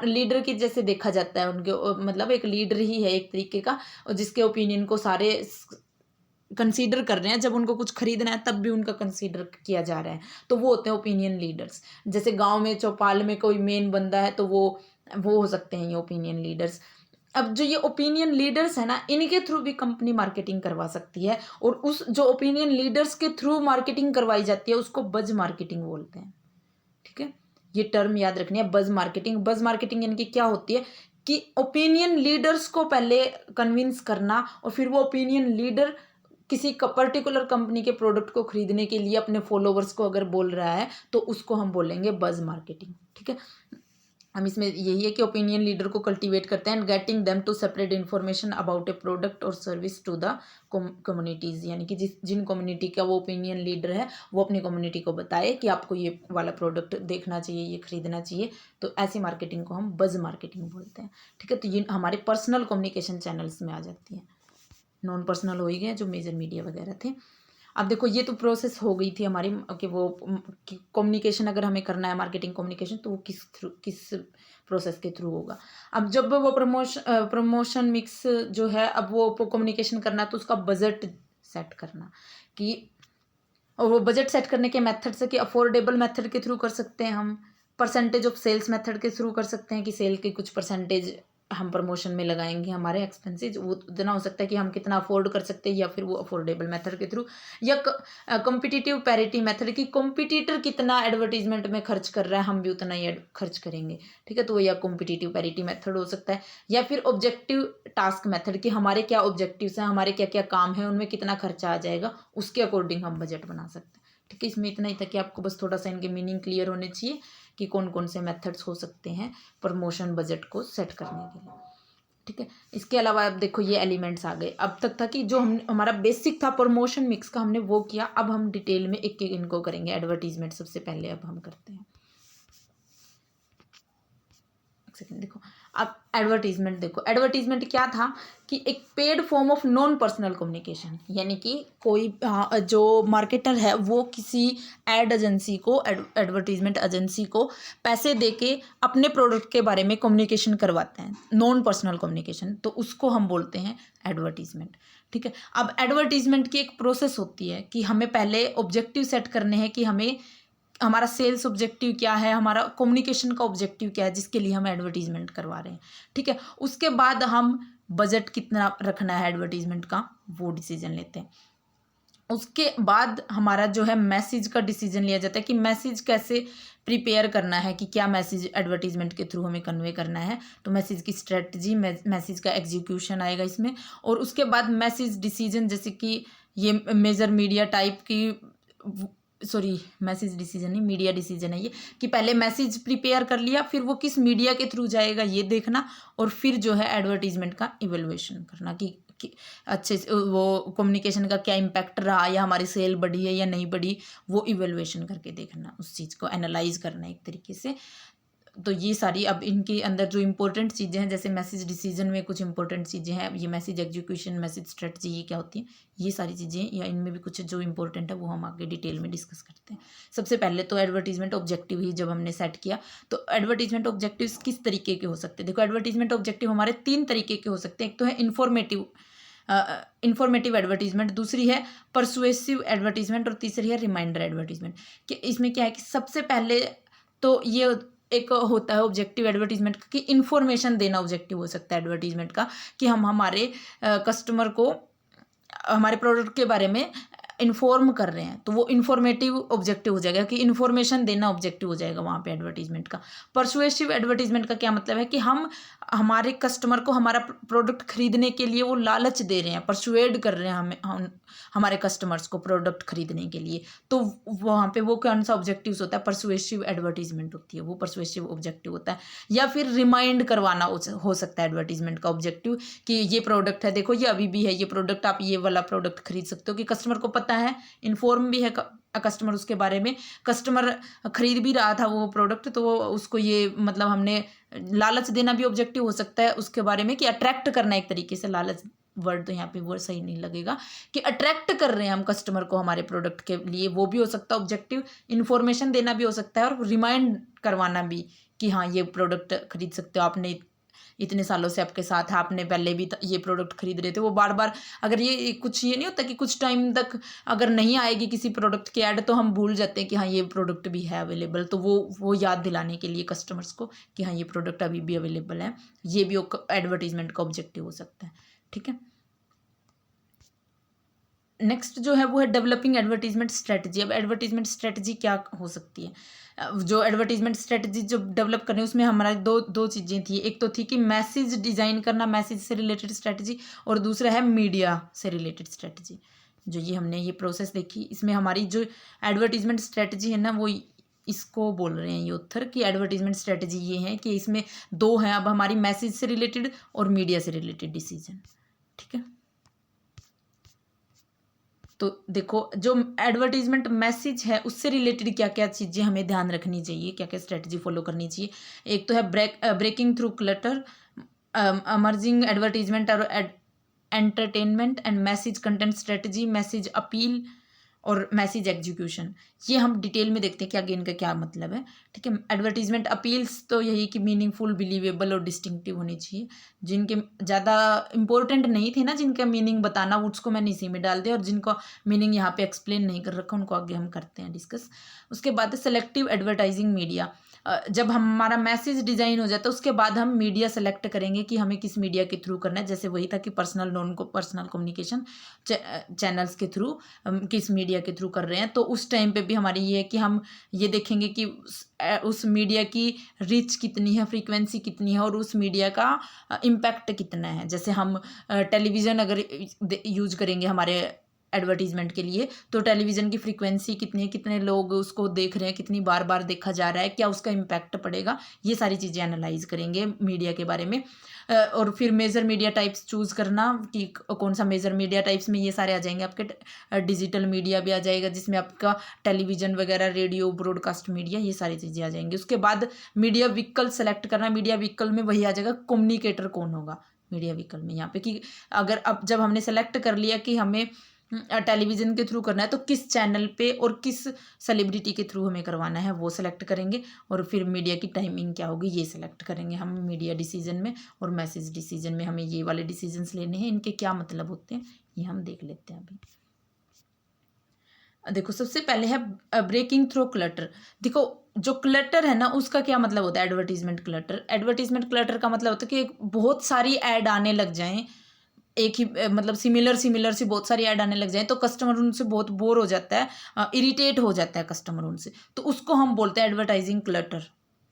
लीडर की जैसे देखा जाता है, उनके मतलब एक लीडर ही है एक तरीके का, जिसके ओपिनियन को सारे कंसीडर कर रहे हैं। जब उनको कुछ खरीदना है तब भी उनका कंसीडर किया जा रहा है, तो वो होते हैं ओपिनियन लीडर्स। जैसे गांव में चौपाल में कोई मेन बंदा है, तो वो हो सकते हैं ये ओपिनियन लीडर्स। अब जो ये ओपिनियन लीडर्स है ना, इनके थ्रू भी कंपनी मार्केटिंग करवा सकती है, और उस जो ओपिनियन लीडर्स के थ्रू मार्केटिंग करवाई जाती है उसको बज मार्केटिंग बोलते हैं, ठीक है। ये टर्म याद रखनी है, बज मार्केटिंग। बज मार्केटिंग यानी कि क्या होती है कि ओपिनियन लीडर्स को पहले कन्विंस करना, और फिर वो ओपिनियन लीडर किसी पर्टिकुलर कंपनी के प्रोडक्ट को खरीदने के लिए अपने फॉलोवर्स को अगर बोल रहा है, तो उसको हम बोलेंगे बज मार्केटिंग, ठीक है। हम इसमें यही है कि ओपिनियन लीडर को कल्टीवेट करते हैं, and getting them to separate information about a product और सर्विस टू द कम्युनिटीज़। यानी कि जिन कम्युनिटी का वो ओपिनियन लीडर है, वो अपनी कम्युनिटी को बताए कि आपको ये वाला प्रोडक्ट देखना चाहिए, ये खरीदना चाहिए। तो ऐसी मार्केटिंग को हम बज मार्केटिंग बोलते हैं, ठीक है। तो ये हमारे पर्सनल कम्युनिकेशन चैनल्स में आ जाती है। नॉन पर्सनल हो ही गए जो मेजर मीडिया वगैरह थे। अब देखो ये तो प्रोसेस हो गई थी हमारी कि वो कम्युनिकेशन अगर हमें करना है मार्केटिंग कम्युनिकेशन तो वो किस प्रोसेस के थ्रू होगा। अब जब वो प्रमोशन मिक्स जो है, अब वो कम्युनिकेशन करना तो उसका बजट सेट करना, कि और वो बजट सेट करने के मेथड से कि अफोर्डेबल मेथड के थ्रू कर सकते हैं हम, परसेंटेज ऑफ सेल्स मेथड के थ्रू कर सकते हैं कि सेल की कुछ परसेंटेज हम प्रमोशन में लगाएंगे, हमारे एक्सपेंसेज वो उतना हो सकता है कि हम कितना अफोर्ड कर सकते हैं, या फिर वो अफोर्डेबल मेथड के थ्रू, या कॉम्पिटिटिव पैरिटी मेथड की कॉम्पिटिटर कितना एडवर्टीजमेंट में खर्च कर रहा है हम भी उतना ही खर्च करेंगे, ठीक है, तो या कॉम्पिटिटिव पैरिटी मेथड हो सकता है, या फिर ऑब्जेक्टिव टास्क मेथड कि हमारे क्या ऑब्जेक्टिव्स हैं, हमारे क्या क्या काम है, उनमें कितना खर्चा आ जाएगा, उसके अकॉर्डिंग हम बजट बना सकते हैं। ठीक है, इसमें इतना ही था कि आपको बस थोड़ा सा इनके मीनिंग क्लियर होने चाहिए कि कौन कौन से मेथड्स हो सकते हैं प्रमोशन बजट को सेट करने के लिए। ठीक है, इसके अलावा अब देखो ये एलिमेंट्स आ गए। अब तक था कि जो हम हमारा बेसिक था प्रमोशन मिक्स का हमने वो किया, अब हम डिटेल में एक एक इनको करेंगे। एडवर्टीजमेंट सबसे पहले अब हम करते हैं। एक सेकेंड देखो, अब एडवर्टीजमेंट देखो, एडवर्टीजमेंट क्या था कि एक paid form of non personal communication, यानी कि कोई जो मार्केटर है वो किसी एड एजेंसी को, एडवर्टीजमेंट एजेंसी को पैसे देके अपने प्रोडक्ट के बारे में कम्युनिकेशन करवाते हैं, नॉन पर्सनल कम्युनिकेशन, तो उसको हम बोलते हैं एडवर्टीजमेंट। ठीक है, अब एडवर्टीजमेंट की एक प्रोसेस होती है कि हमें पहले ऑब्जेक्टिव सेट करने हैं कि हमें हमारा सेल्स ऑब्जेक्टिव क्या है, हमारा कम्युनिकेशन का ऑब्जेक्टिव क्या है जिसके लिए हम एडवर्टीजमेंट करवा रहे हैं। ठीक है, उसके बाद हम बजट कितना रखना है एडवर्टीजमेंट का वो डिसीजन लेते हैं। उसके बाद हमारा जो है मैसेज का डिसीजन लिया जाता है कि मैसेज कैसे प्रिपेयर करना है, कि क्या मैसेज एडवर्टीजमेंट के थ्रू हमें कन्वे करना है, तो मैसेज की स्ट्रेटजी, मैसेज का एग्जीक्यूशन आएगा इसमें। और उसके बाद मैसेज डिसीजन, जैसे कि ये मेजर मीडिया टाइप की, सॉरी मैसेज डिसीजन नहीं, मीडिया डिसीजन है ये, कि पहले मैसेज प्रिपेयर कर लिया, फिर वो किस मीडिया के थ्रू जाएगा ये देखना, और फिर जो है एडवर्टीजमेंट का इवेल्युएशन करना कि अच्छे से वो कम्युनिकेशन का क्या इम्पैक्ट रहा, या हमारी सेल बढ़ी है या नहीं बढ़ी, वो इवेल्युएशन करके देखना, उस चीज़ को एनालाइज करना एक तरीके से। तो ये सारी अब इनके अंदर जो इंपॉर्टेंट चीज़ें हैं, जैसे मैसेज डिसीजन में कुछ इंपॉर्टेंट चीज़ें हैं, ये मैसेज एग्जीक्यूशन, मैसेज स्ट्रेटजी, ये क्या होती है, ये सारी चीज़ें, या इनमें भी कुछ जो इंपॉर्टेंट है वो हम आगे डिटेल में डिस्कस करते हैं। सबसे पहले तो एडवर्टीजमेंट ऑब्जेक्टिव ही जब हमने सेट किया, तो एडवर्टीजमेंट ऑब्जेक्टिव किस तरीके के हो सकते हैं। देखो, एडवर्टीजमेंट ऑब्जेक्टिव हमारे 3 तरीके के हो सकते हैं। एक तो है इन्फॉर्मेटिव एडवर्टीजमेंट, दूसरी है परसुएसिव एडवर्टीजमेंट, और तीसरी है रिमाइंडर एडवर्टीजमेंट। कि इसमें क्या है कि सबसे पहले तो ये एक होता है ऑब्जेक्टिव एडवर्टीजमेंट की इन्फॉर्मेशन देना ऑब्जेक्टिव हो सकता है एडवर्टीजमेंट का, कि हम हमारे कस्टमर को हमारे प्रोडक्ट के बारे में इन्फॉर्म कर रहे हैं, तो वो इन्फॉर्मेटिव ऑब्जेक्टिव हो जाएगा, कि इन्फॉर्मेशन देना ऑब्जेक्टिव हो जाएगा वहाँ पे एडवर्टीजमेंट का। परसुएसिव एडवर्टीजमेंट का क्या मतलब है कि हम हमारे कस्टमर को हमारा प्रोडक्ट खरीदने के लिए वो लालच दे रहे हैं, परसुएड कर रहे हैं हमारे कस्टमर्स को प्रोडक्ट खरीदने के लिए, तो वहाँ पे वो कौन सा ऑब्जेक्टिव होता है, परसुएसिव एडवर्टीजमेंट होती है, वो परसुएसिव ऑब्जेक्टिव होता है। या फिर रिमाइंड करवाना हो सकता है एडवर्टीजमेंट का ऑब्जेक्टिव, कि ये प्रोडक्ट है, देखो ये अभी भी है ये प्रोडक्ट, आप ये वाला प्रोडक्ट खरीद सकते हो, कि कस्टमर को पता है, इन्फॉर्म भी है कस्टमर उसके बारे में, कस्टमर खरीद भी रहा था वो प्रोडक्ट, तो वो उसको ये मतलब हमने लालच देना भी ऑब्जेक्टिव हो सकता है उसके बारे में, कि अट्रैक्ट करना एक तरीके से, लालच वर्ड तो यहाँ पे वो सही नहीं लगेगा, कि अट्रैक्ट कर रहे हैं हम कस्टमर को हमारे प्रोडक्ट के लिए, वो भी हो सकता है ऑब्जेक्टिव। इन्फॉर्मेशन देना भी हो सकता है, और रिमाइंड करवाना भी, कि हाँ ये प्रोडक्ट खरीद सकते हो, आपने इतने सालों से आपके साथ है, आपने पहले भी ये प्रोडक्ट खरीद रहे थे, वो बार बार, अगर ये कुछ ये नहीं होता कि कुछ टाइम तक अगर नहीं आएगी किसी प्रोडक्ट की ऐड, तो हम भूल जाते हैं कि हाँ ये प्रोडक्ट भी है अवेलेबल, तो वो याद दिलाने के लिए कस्टमर्स को कि हाँ ये प्रोडक्ट अभी भी अवेलेबल है, ये भी एडवर्टीजमेंट का ऑब्जेक्टिव हो सकता है। ठीक है, नेक्स्ट जो है वो है डेवलपिंग एडवर्टीजमेंट स्ट्रेटजी। अब एडवर्टीजमेंट स्ट्रेटजी क्या हो सकती है, जो एडवर्टीजमेंट स्ट्रेटजी जो डेवलप करनी है उसमें हमारा दो चीज़ें थी। एक तो थी कि मैसेज डिज़ाइन करना, मैसेज से रिलेटेड स्ट्रेटजी, और दूसरा है मीडिया से रिलेटेड स्ट्रेटजी। जो ये हमने ये प्रोसेस देखी, इसमें हमारी जो एडवर्टीजमेंट स्ट्रेटजी है ना, वो इसको बोल रहे हैं ये ऑथर, कि एडवर्टीजमेंट स्ट्रेटजी ये है कि इसमें 2 हैं अब हमारी, मैसेज से रिलेटेड और मीडिया से रिलेटेड डिसीजन। ठीक है, तो देखो जो एडवर्टीजमेंट मैसेज है उससे रिलेटेड क्या क्या चीज़ें हमें ध्यान रखनी चाहिए, क्या क्या स्ट्रेटजी फॉलो करनी चाहिए। एक तो है breaking through clutter, emerging advertisement और entertainment and message content strategy, message appeal, और मैसेज एग्जीक्यूशन, ये हम डिटेल में देखते हैं कि आगे इनका क्या मतलब है। ठीक है, एडवर्टीजमेंट अपील्स तो यही कि मीनिंगफुल, बिलीवेबल और डिस्टिंक्टिव होनी चाहिए। जिनके ज़्यादा इंपॉर्टेंट नहीं थे ना, जिनका मीनिंग बताना, उसको मैंने इसी में डाल दिया, और जिनको मीनिंग यहाँ पे एक्सप्लेन नहीं कर रखा उनको आगे हम करते हैं डिस्कस। उसके बाद सेलेक्टिव एडवर्टाइजिंग मीडिया। जब हमारा मैसेज डिज़ाइन हो जाता है उसके बाद हम मीडिया सेलेक्ट करेंगे कि हमें किस मीडिया के थ्रू करना है। जैसे वही था कि पर्सनल नॉन को पर्सनल कम्युनिकेशन चैनल्स के थ्रू किस मीडिया के थ्रू कर रहे हैं, तो उस टाइम पे भी हमारी ये है कि हम ये देखेंगे कि उस मीडिया की रीच कितनी है, फ्रीक्वेंसी कितनी है, और उस मीडिया का इम्पैक्ट कितना है। जैसे हम टेलीविज़न अगर यूज करेंगे हमारे एडवर्टीजमेंट के लिए, तो टेलीविज़न की फ्रीक्वेंसी कितनी है, कितने लोग उसको देख रहे हैं, कितनी बार बार देखा जा रहा है, क्या उसका इम्पैक्ट पड़ेगा, ये सारी चीज़ें एनालाइज करेंगे मीडिया के बारे में। और फिर मेजर मीडिया टाइप्स चूज़ करना कि कौन सा मेजर मीडिया टाइप्स में ये सारे आ जाएंगे आपके। डिजिटल मीडिया भी आ जाएगा जिसमें आपका टेलीविज़न वगैरह, रेडियो, ब्रॉडकास्ट मीडिया, ये सारी चीज़ें आ जाएंगी। उसके बाद मीडिया व्हीकल सेलेक्ट करना। मीडिया व्हीकल में वही आ जाएगा कम्युनिकेटर कौन होगा मीडिया व्हीकल में, यहाँ पे कि अगर अब जब हमने सेलेक्ट कर लिया कि हमें टेलीविज़न के थ्रू करना है तो किस चैनल पे और किस सेलिब्रिटी के थ्रू हमें करवाना है वो सेलेक्ट करेंगे। और फिर मीडिया की टाइमिंग क्या होगी ये सेलेक्ट करेंगे हम मीडिया डिसीजन में। और मैसेज डिसीजन में हमें ये वाले डिसीजंस लेने हैं, इनके क्या मतलब होते हैं ये हम देख लेते हैं अभी। देखो सबसे पहले है ब्रेकिंग थ्रू क्लटर। देखो जो क्लटर है ना उसका क्या मतलब होता है, एडवर्टीजमेंट क्लटर। एडवर्टीजमेंट क्लटर का मतलब होता है कि बहुत सारी ऐड आने लग जाएं, एक ही मतलब सिमिलर सी बहुत सारी ऐड आने लग जाए तो कस्टमर उनसे बहुत बोर हो जाता है, इरिटेट हो जाता है कस्टमर उनसे, तो उसको हम बोलते हैं एडवर्टाइजिंग क्लटर।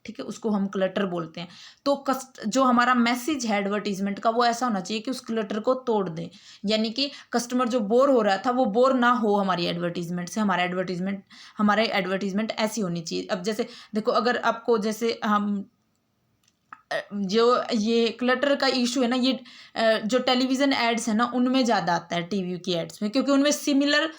ठीक है, उसको हम क्लटर बोलते हैं। तो जो हमारा मैसेज है एडवर्टीजमेंट का वो ऐसा होना चाहिए कि उस क्लटर को तोड़ दे, यानी कि कस्टमर जो बोर हो रहा था वो बोर ना हो हमारी एडवर्टीजमेंट से। हमारे एडवर्टीजमेंट ऐसी होनी चाहिए। अब जैसे देखो अगर आपको जैसे हम जो ये क्लटर का इशू है ना, ये जो टेलीविज़न एड्स है ना उनमें ज़्यादा आता है टीवी की एड्स में, क्योंकि उनमें सिमिलर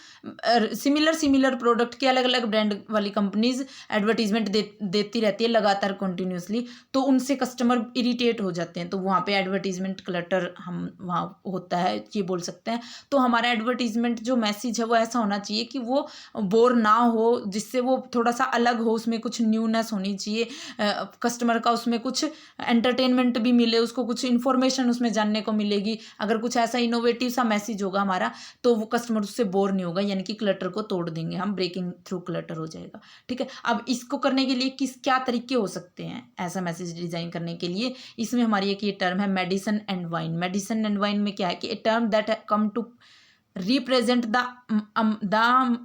प्रोडक्ट की अलग अलग ब्रांड वाली कंपनीज एडवर्टीजमेंट देती रहती है लगातार कंटिन्यूसली, तो उनसे कस्टमर इरिटेट हो जाते हैं, तो वहाँ पे एडवर्टीजमेंट क्लटर हम वहाँ होता है ये बोल सकते हैं। तो हमारा एडवर्टीजमेंट जो मैसेज है वो ऐसा होना चाहिए कि वो बोर ना हो, जिससे वो थोड़ा सा अलग हो, उसमें कुछ न्यूनेस होनी चाहिए, कस्टमर का उसमें कुछ एंटरटेनमेंट भी मिले, उसको कुछ इन्फॉर्मेशन उसमें जानने को मिलेगी। अगर कुछ ऐसा इनोवेटिव सा मैसेज होगा हमारा तो वो कस्टमर उससे बोर नहीं होगा, यानी कि क्लटर को तोड़ देंगे हम, ब्रेकिंग थ्रू क्लटर हो जाएगा। ठीक है, अब इसको करने के लिए क्या तरीके हो सकते हैं ऐसा मैसेज डिजाइन करने के लिए। इसमें हमारी एक ये टर्म है medicine and wine. Medicine and wine में क्या है कि a term that come to represent the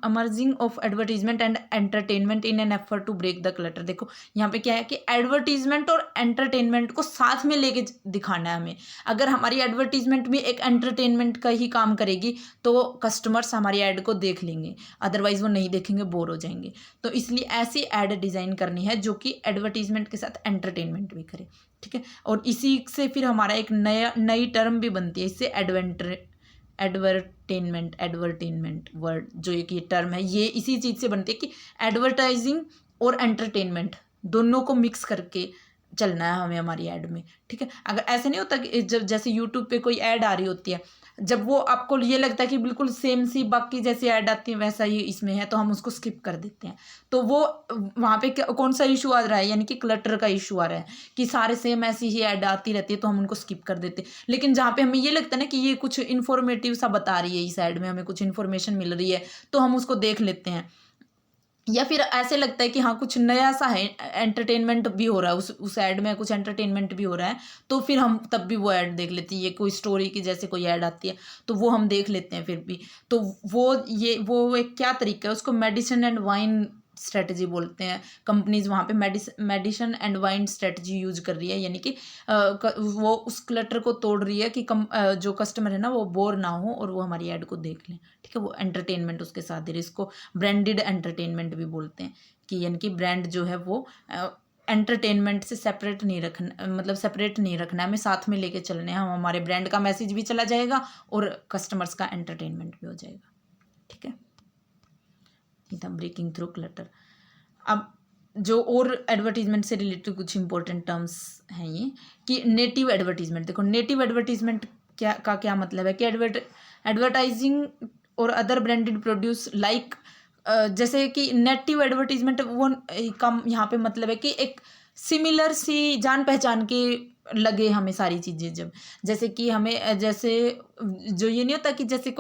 emerging of advertisement and entertainment in an effort to break the clutter। देखो यहाँ पे क्या है कि एडवर्टीजमेंट और एंटरटेनमेंट को साथ में लेके दिखाना है हमें। अगर हमारी एडवर्टीजमेंट भी एक एंटरटेनमेंट का ही काम करेगी तो कस्टमर्स हमारी ऐड को देख लेंगे, अदरवाइज वो नहीं देखेंगे, बोर हो जाएंगे। तो इसलिए ऐसी ऐड डिज़ाइन करनी है जो कि एडवर्टीजमेंट के साथ एंटरटेनमेंट भी करे। ठीक है, और इसी से फिर हमारा एक नई टर्म भी बनती है, इससे एडवर्टेनमेंट वर्ड जो एक ये टर्म है ये इसी चीज़ से बनती है कि एडवर्टाइजिंग और एंटरटेनमेंट दोनों को मिक्स करके चलना है हमें हमारी ऐड में। ठीक है, अगर ऐसे नहीं होता कि जब जैसे यूट्यूब पे कोई ऐड आ रही होती है, जब वो आपको ये लगता है कि बिल्कुल सेम सी बाकी जैसी ऐड आती है वैसा ही इसमें है तो हम उसको स्किप कर देते हैं, तो वो वहाँ पे कौन सा इशू आ रहा है, यानी कि क्लटर का इशू आ रहा है कि सारे सेम ऐसी ही ऐड आती रहती है तो हम उनको स्किप कर देते हैं। लेकिन जहाँ पे हमें ये लगता है ना कि ये कुछ इन्फॉर्मेटिव सा बता रही है, इस ऐड में हमें कुछ इन्फॉर्मेशन मिल रही है तो हम उसको देख लेते हैं, या फिर ऐसे लगता है कि हाँ कुछ नया सा है, एंटरटेनमेंट भी हो रहा है, उस ऐड में कुछ एंटरटेनमेंट भी हो रहा है, तो फिर हम तब भी वो ऐड देख लेते हैं। ये कोई स्टोरी की जैसे कोई ऐड आती है तो वो हम देख लेते हैं फिर भी। तो वो एक क्या तरीका है, उसको मेडिसिन एंड वाइन स्ट्रेटजी बोलते हैं। कंपनीज वहाँ पे medicine and wine strategy use कर रही है, यानी कि वो उस क्लटर को तोड़ रही है कि जो कस्टमर है ना वो बोर ना हो और वो हमारी ऐड को देख लें। ठीक है, वो एंटरटेनमेंट उसके साथ दे रही है। इसको ब्रांडेड एंटरटेनमेंट भी बोलते हैं कि यानी कि ब्रांड जो है वो एंटरटेनमेंट से सेपरेट नहीं रखना, मतलब सेपरेट नहीं रखना, हमें साथ में लेके चलने हैं। हम हमारे ब्रांड का मैसेज भी चला जाएगा और कस्टमर्स का एंटरटेनमेंट भी हो जाएगा। ठीक है, ये था ब्रेकिंग थ्रू क्लटर। अब जो और एडवर्टीजमेंट से रिलेटेड कुछ इंपॉर्टेंट टर्म्स हैं ये कि नेटिव एडवर्टीजमेंट। देखो नेटिव एडवर्टीजमेंट क्या मतलब है कि एडवर्टाइजिंग और अदर ब्रांडेड प्रोड्यूस लाइक, जैसे कि नेटिव एडवर्टीजमेंट वो कम यहाँ पे मतलब है कि एक सिमिलर सी जान पहचान के लगे हमें सारी चीज़ें, जब जैसे कि हमें जैसे जो ये नहीं होता कि जैसे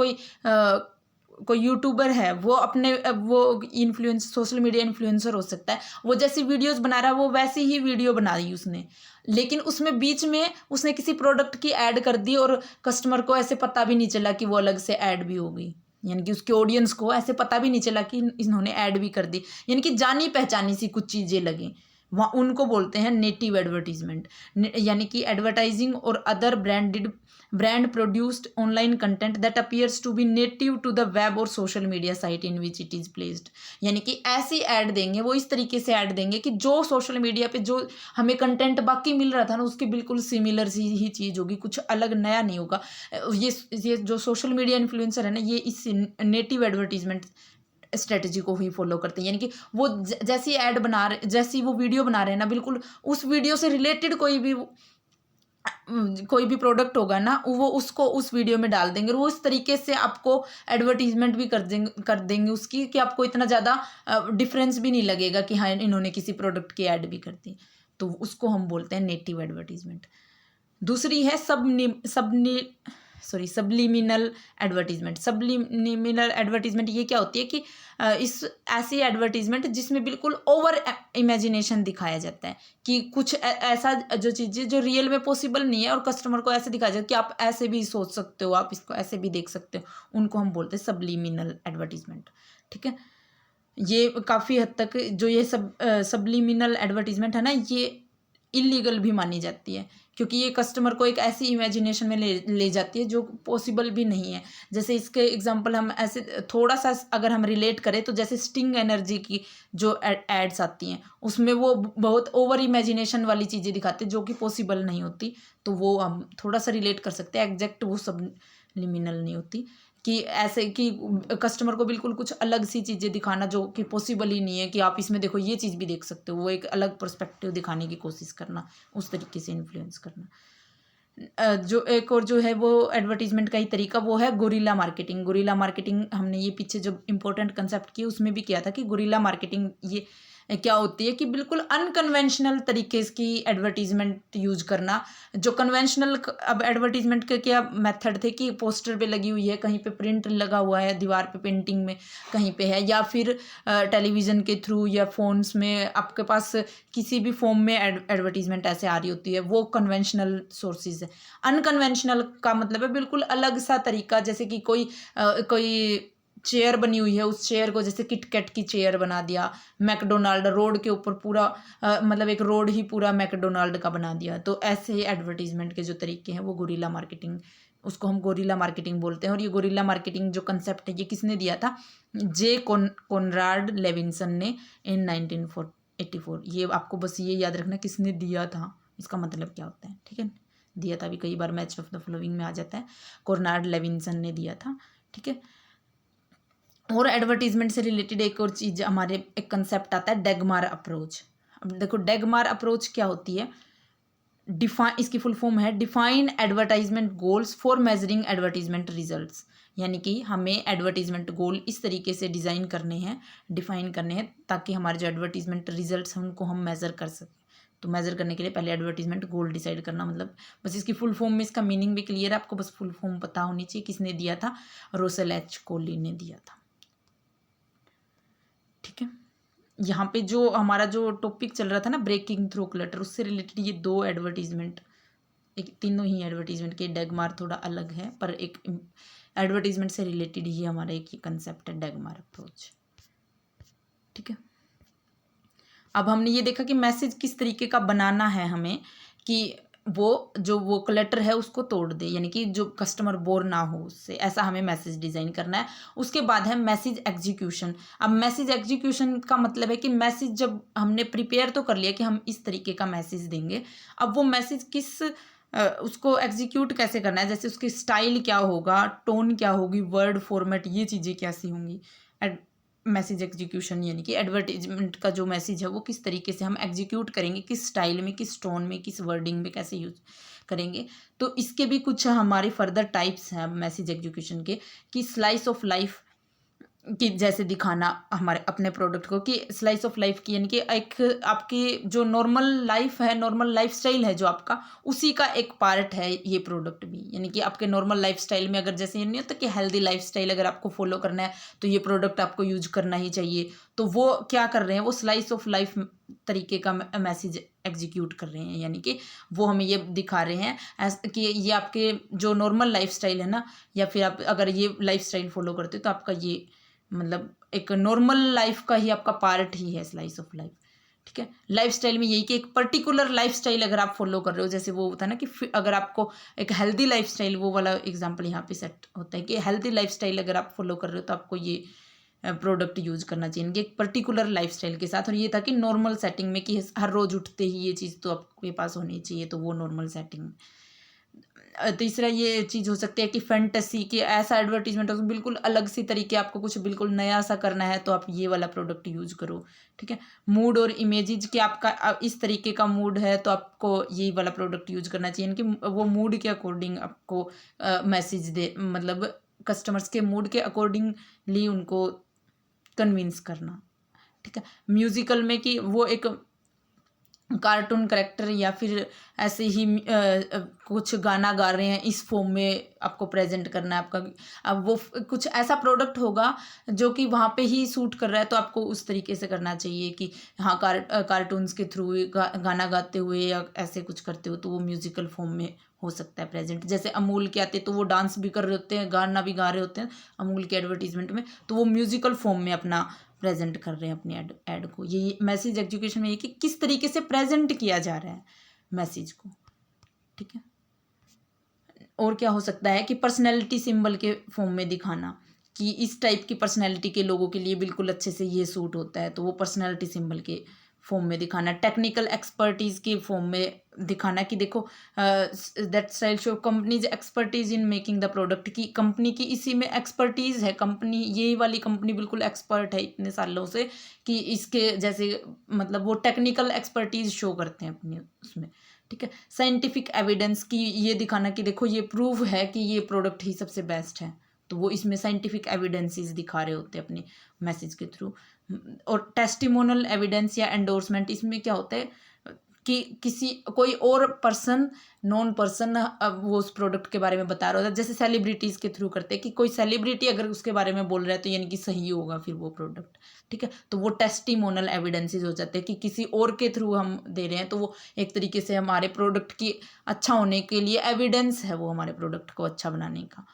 कोई यूट्यूबर है वो अपने वो इन्फ्लुएंस सोशल मीडिया इन्फ्लुएंसर हो सकता है, वो जैसी वीडियोस बना रहा है वो वैसी ही वीडियो बना दी उसने, लेकिन उसमें बीच में उसने किसी प्रोडक्ट की ऐड कर दी और कस्टमर को ऐसे पता भी नहीं चला कि वो अलग से ऐड भी हो गई, यानी कि उसके ऑडियंस को ऐसे पता भी नहीं चला कि इन्होंने ऐड भी कर दी, यानी कि जानी पहचानी सी कुछ चीज़ें लगी, वहाँ उनको बोलते हैं नेटिव एडवर्टीजमेंट। यानी कि एडवर्टाइजिंग और other brand produced online content that appears to be native to the web और social media site in which it is placed, यानी कि ऐसी ऐड देंगे, वो इस तरीके से ऐड देंगे कि जो सोशल मीडिया पे जो हमें कंटेंट बाकी मिल रहा था ना उसकी बिल्कुल सिमिलर सी ही चीज़ होगी, कुछ अलग नया नहीं होगा। ये जो सोशल मीडिया इन्फ्लुएंसर है ना, ये इस नेटिव एडवर्टीजमेंट स्ट्रेटजी को ही फॉलो करते हैं, यानी कि वो जैसी ऐड बना रहे, जैसी वो वीडियो बना रहे हैं ना, बिल्कुल उस वीडियो से रिलेटेड कोई भी प्रोडक्ट होगा ना, वो उसको उस वीडियो में डाल देंगे और वो इस तरीके से आपको एडवर्टीजमेंट भी कर देंगे उसकी कि आपको इतना ज़्यादा डिफरेंस भी नहीं लगेगा कि हाँ इन्होंने किसी प्रोडक्ट की ऐड भी कर दी, तो उसको हम बोलते हैं नेटिव एडवर्टीजमेंट। दूसरी है सबलिमिनल एडवर्टीजमेंट। सबलिमिनल एडवर्टीजमेंट ये क्या होती है कि इस ऐसी एडवर्टीजमेंट जिसमें बिल्कुल ओवर इमेजिनेशन दिखाया जाता है कि कुछ ऐसा जो चीज़ें जो रियल में पॉसिबल नहीं है और कस्टमर को ऐसे दिखाया जाता है कि आप ऐसे भी सोच सकते हो, आप इसको ऐसे भी देख सकते हो, उनको हम बोलते हैं सबलिमिनल एडवर्टीजमेंट। ठीक है, ये काफ़ी हद तक जो ये सबलिमिनल एडवर्टीजमेंट है ना, ये इलीगल भी मानी जाती है क्योंकि ये कस्टमर को एक ऐसी इमेजिनेशन में ले जाती है जो पॉसिबल भी नहीं है। जैसे इसके एग्जांपल हम ऐसे थोड़ा सा अगर हम रिलेट करें तो जैसे स्टिंग एनर्जी की जो एड्स आती हैं उसमें वो बहुत ओवर इमेजिनेशन वाली चीज़ें दिखाते हैं जो कि पॉसिबल नहीं होती, तो वो हम थोड़ा सा रिलेट कर सकते हैं, एग्जैक्ट वो सब लिमिनल नहीं होती कि ऐसे कि कस्टमर को बिल्कुल कुछ अलग सी चीज़ें दिखाना जो कि पॉसिबल ही नहीं है कि आप इसमें देखो ये चीज़ भी देख सकते हो, वो एक अलग पर्सपेक्टिव दिखाने की कोशिश करना, उस तरीके से इन्फ्लुएंस करना। जो एक और जो है वो एडवर्टीजमेंट का ही तरीका वो है गुरिल्ला मार्केटिंग। गुरिल्ला मार्केटिंग हमने ये पीछे जो इम्पोर्टेंट कंसेप्ट किया उसमें भी किया था कि गुरिल्ला मार्केटिंग ये क्या होती है कि बिल्कुल अनकन्वेंशनल तरीके की एडवर्टीजमेंट यूज करना। जो कन्वेंशनल अब एडवर्टीजमेंट के क्या मेथड थे कि पोस्टर पे लगी हुई है, कहीं पे प्रिंट लगा हुआ है दीवार पे पेंटिंग में कहीं पे है, या फिर टेलीविज़न के थ्रू या फोन्स में आपके पास किसी भी फॉर्म में एडवर्टीजमेंट ऐसे आ रही होती है, वो कन्वेंशनल सोर्सेज है। अनकन्वेंशनल का मतलब है बिल्कुल अलग सा तरीका, जैसे कि कोई चेयर बनी हुई है, उस चेयर को जैसे किटकैट की चेयर बना दिया, मैकडोनाल्ड रोड के ऊपर पूरा मतलब एक रोड ही पूरा मैकडोनाल्ड का बना दिया, तो ऐसे ही एडवर्टीजमेंट के जो तरीके हैं वो गुरिल्ला मार्केटिंग, उसको हम गोरिल्ला मार्केटिंग बोलते हैं। और ये गोरिल्ला मार्केटिंग जो कंसेप्ट है ये किसने दिया था? कोनराड लेविंसन ने इन 1984। ये आपको बस ये याद रखना किसने दिया था, इसका मतलब क्या होता है, ठीक है। दिया था भी कई बार मैच ऑफ द फॉलोइंग में आ जाता है, कोनराड लेविंसन ने दिया था, ठीक है। और एडवर्टीजमेंट से रिलेटेड एक और चीज़ हमारे एक कंसेप्ट आता है डैगमार अप्रोच। अब देखो डैगमार अप्रोच क्या होती है, इसकी फुल फॉर्म है define advertisement goals for measuring advertisement results. यानी कि हमें एडवर्टीजमेंट गोल इस तरीके से डिज़ाइन करने हैं, डिफाइन करने हैं ताकि हमारे जो एडवर्टीजमेंट रिजल्ट्स हैं उनको हम मेज़र कर सकें। तो मेज़र करने के लिए पहले एडवर्टीजमेंट गोल डिसाइड करना, मतलब बस इसकी फुल फॉर्म में इसका मीनिंग भी क्लियर है, आपको बस फुल फॉर्म पता होनी चाहिए। किसने दिया था? रोसेल एच कोली ने दिया था, ठीक है। यहाँ पे जो हमारा जो टॉपिक चल रहा था ना ब्रेकिंग थ्रू क्लटर, उससे रिलेटेड ये दो एडवर्टीजमेंट, एक तीनों ही एडवर्टीजमेंट के डैगमार थोड़ा अलग है पर एक एडवर्टीजमेंट से रिलेटेड ही हमारा एक ही कंसेप्ट है डैगमार अप्रोच, ठीक है। अब हमने ये देखा कि मैसेज किस तरीके का बनाना है हमें कि वो क्लटर है उसको तोड़ दे, यानी कि जो कस्टमर बोर ना हो उससे, ऐसा हमें मैसेज डिज़ाइन करना है। उसके बाद है मैसेज एग्जीक्यूशन। अब मैसेज एग्जीक्यूशन का मतलब है कि मैसेज जब हमने प्रिपेयर तो कर लिया कि हम इस तरीके का मैसेज देंगे, अब वो मैसेज उसको एग्जीक्यूट कैसे करना है, जैसे उसकी स्टाइल क्या होगा, टोन क्या होगी, वर्ड फॉर्मेट, ये चीज़ें कैसी होंगी, मैसेज एग्जीक्यूशन यानी कि एडवर्टीजमेंट का जो मैसेज है वो किस तरीके से हम एग्जीक्यूट करेंगे, किस स्टाइल में, किस टोन में, किस वर्डिंग में कैसे यूज करेंगे। तो इसके भी कुछ हमारे फर्दर टाइप्स हैं मैसेज एग्जीक्यूशन के, कि स्लाइस ऑफ लाइफ कि जैसे दिखाना हमारे अपने प्रोडक्ट को, कि स्लाइस ऑफ लाइफ की यानी कि एक आपकी जो नॉर्मल लाइफ है, नॉर्मल लाइफस्टाइल है जो आपका, उसी का एक पार्ट है ये प्रोडक्ट भी। यानी कि आपके नॉर्मल लाइफस्टाइल में अगर जैसे ये नहीं होता कि हेल्दी लाइफस्टाइल अगर आपको फॉलो करना है तो ये प्रोडक्ट आपको यूज करना ही चाहिए, तो वो क्या कर रहे हैं, वो स्लाइस ऑफ लाइफ तरीके का मैसेज एग्जीक्यूट कर रहे हैं। यानी कि वो हमें ये दिखा रहे हैं कि ये आपके जो नॉर्मल लाइफस्टाइल है ना, या फिर आप अगर ये लाइफस्टाइल फॉलो करते हो तो आपका ये मतलब एक नॉर्मल लाइफ का ही आपका पार्ट ही है स्लाइस ऑफ लाइफ। ठीक है, लाइफस्टाइल में यही कि एक पर्टिकुलर लाइफस्टाइल अगर आप फॉलो कर रहे हो, जैसे वो होता है ना कि अगर आपको एक हेल्दी लाइफस्टाइल, वो वाला एग्जांपल यहाँ पे सेट होता है कि हेल्दी लाइफस्टाइल अगर आप फॉलो कर रहे हो तो आपको ये प्रोडक्ट यूज करना चाहिए कि एक पर्टिकुलर लाइफस्टाइल के साथ। और ये था कि नॉर्मल सेटिंग में कि हर रोज उठते ही ये चीज़ तो आपके पास होनी चाहिए, तो वो नॉर्मल सेटिंग। तीसरा ये चीज़ हो सकती है कि फैंटेसी, कि ऐसा एडवर्टीजमेंट हो बिल्कुल अलग सी तरीके, आपको कुछ बिल्कुल नया सा करना है तो आप ये वाला प्रोडक्ट यूज करो। ठीक है, मूड और इमेजेस, कि आपका इस तरीके का मूड है तो आपको ये वाला प्रोडक्ट यूज करना चाहिए, कि वो मूड के अकॉर्डिंग आपको मैसेज दे, मतलब कस्टमर्स के मूड के अकॉर्डिंगली उनको कन्विंस करना। ठीक है, म्यूजिकल में कि वो एक कार्टून करेक्टर या फिर ऐसे ही कुछ गाना गा रहे हैं इस फॉर्म में आपको प्रेजेंट करना है आपका। अब वो कुछ ऐसा प्रोडक्ट होगा जो कि वहाँ पे ही सूट कर रहा है, तो आपको उस तरीके से करना चाहिए कि हाँ कार्टून्स के थ्रू गाना गाते हुए या ऐसे कुछ करते हो तो वो म्यूजिकल फॉर्म में हो सकता है प्रेजेंट। जैसे अमूल के आते तो वो डांस भी कर रहे होते हैं, गाना भी गा रहे होते हैं अमूल के एडवर्टीजमेंट में, तो वो म्यूजिकल फॉर्म में अपना प्रेजेंट कर रहे हैं अपनी ऐड को। ये मैसेज एजुकेशन में ये कि किस तरीके से प्रेजेंट किया जा रहा है मैसेज को। ठीक है, और क्या हो सकता है कि पर्सनैलिटी सिंबल के फॉर्म में दिखाना, कि इस टाइप की पर्सनैलिटी के लोगों के लिए बिल्कुल अच्छे से ये सूट होता है, तो वो पर्सनैलिटी सिंबल के फॉर्म में दिखाना। टेक्निकल एक्सपर्टीज़ के फॉर्म में दिखाना कि देखो that style show companies expertise in making the product, की कंपनी की इसी में एक्सपर्टीज़ है, कंपनी यही वाली कंपनी बिल्कुल एक्सपर्ट है इतने सालों से कि इसके जैसे मतलब वो टेक्निकल एक्सपर्टीज शो करते हैं अपने उसमें। ठीक है, साइंटिफिक एविडेंस की ये दिखाना कि देखो ये प्रूव है कि ये प्रोडक्ट ही सबसे बेस्ट है, तो वो इसमें साइंटिफिक एविडेंसेस दिखा रहे होते हैं अपने मैसेज के थ्रू। और टेस्टिमोनल एविडेंस या एंडोर्समेंट, इसमें क्या होता है कि किसी कोई और पर्सन, नॉन पर्सन वो उस प्रोडक्ट के बारे में बता रहा होता है, जैसे सेलिब्रिटीज़ के थ्रू करते हैं कि कोई सेलिब्रिटी अगर उसके बारे में बोल रहा है तो यानी कि सही होगा फिर वो प्रोडक्ट। ठीक है, तो वो टेस्टिमोनल एविडेंसेस हो जाते हैं कि किसी और के थ्रू हम दे रहे हैं, तो वो एक तरीके से हमारे प्रोडक्ट की अच्छा होने के लिए एविडेंस है वो हमारे प्रोडक्ट को अच्छा बनाने का।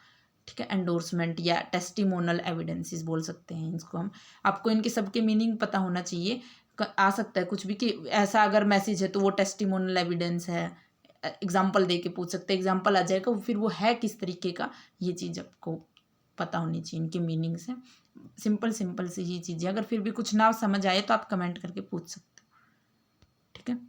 ठीक है, एंडोर्समेंट या टेस्टिमोनल एविडेंसेस बोल सकते हैं इसको हम। आपको इनके सबके मीनिंग पता होना चाहिए। आ सकता है कुछ भी कि ऐसा अगर मैसेज है तो वो टेस्टिमोनल एविडेंस है, एग्जाम्पल दे के पूछ सकते हैं, एग्जाम्पल आ जाएगा फिर वो है किस तरीके का, ये चीज़ आपको पता होनी चाहिए इनके मीनिंग से। सिंपल सिंपल सी ये चीज़ें, अगर फिर भी कुछ ना समझ आए तो आप कमेंट करके पूछ सकते हो। ठीक है,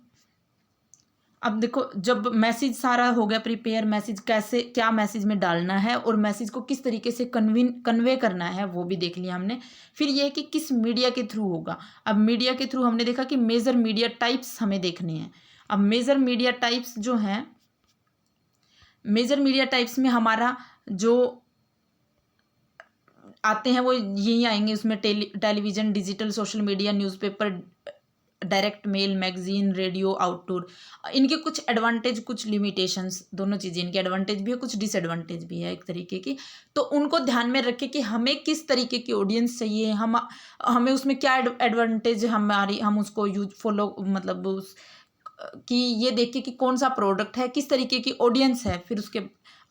अब देखो जब मैसेज सारा हो गया प्रिपेयर, मैसेज कैसे क्या मैसेज में डालना है और मैसेज को किस तरीके से कन्वे करना है वो भी देख लिया हमने। फिर ये है कि किस मीडिया के थ्रू होगा। अब मीडिया के थ्रू हमने देखा कि मेजर मीडिया टाइप्स हमें देखने हैं। अब मेजर मीडिया टाइप्स जो हैं, मेजर मीडिया टाइप्स में हमारा जो आते हैं वो यही आएंगे, उसमें television, digital, social media, newspaper, direct mail, magazine, radio, outdoor. इनके कुछ एडवांटेज कुछ लिमिटेशंस, दोनों चीज़ें, इनके एडवांटेज भी है कुछ डिसएडवांटेज भी है एक तरीके की, तो उनको ध्यान में रखें कि हमें किस तरीके की ऑडियंस चाहिए, हमें उसमें क्या एडवांटेज हमारी, हम उसको फॉलो मतलब कि ये देखिए कि कौन सा प्रोडक्ट है, किस तरीके की ऑडियंस है, फिर उसके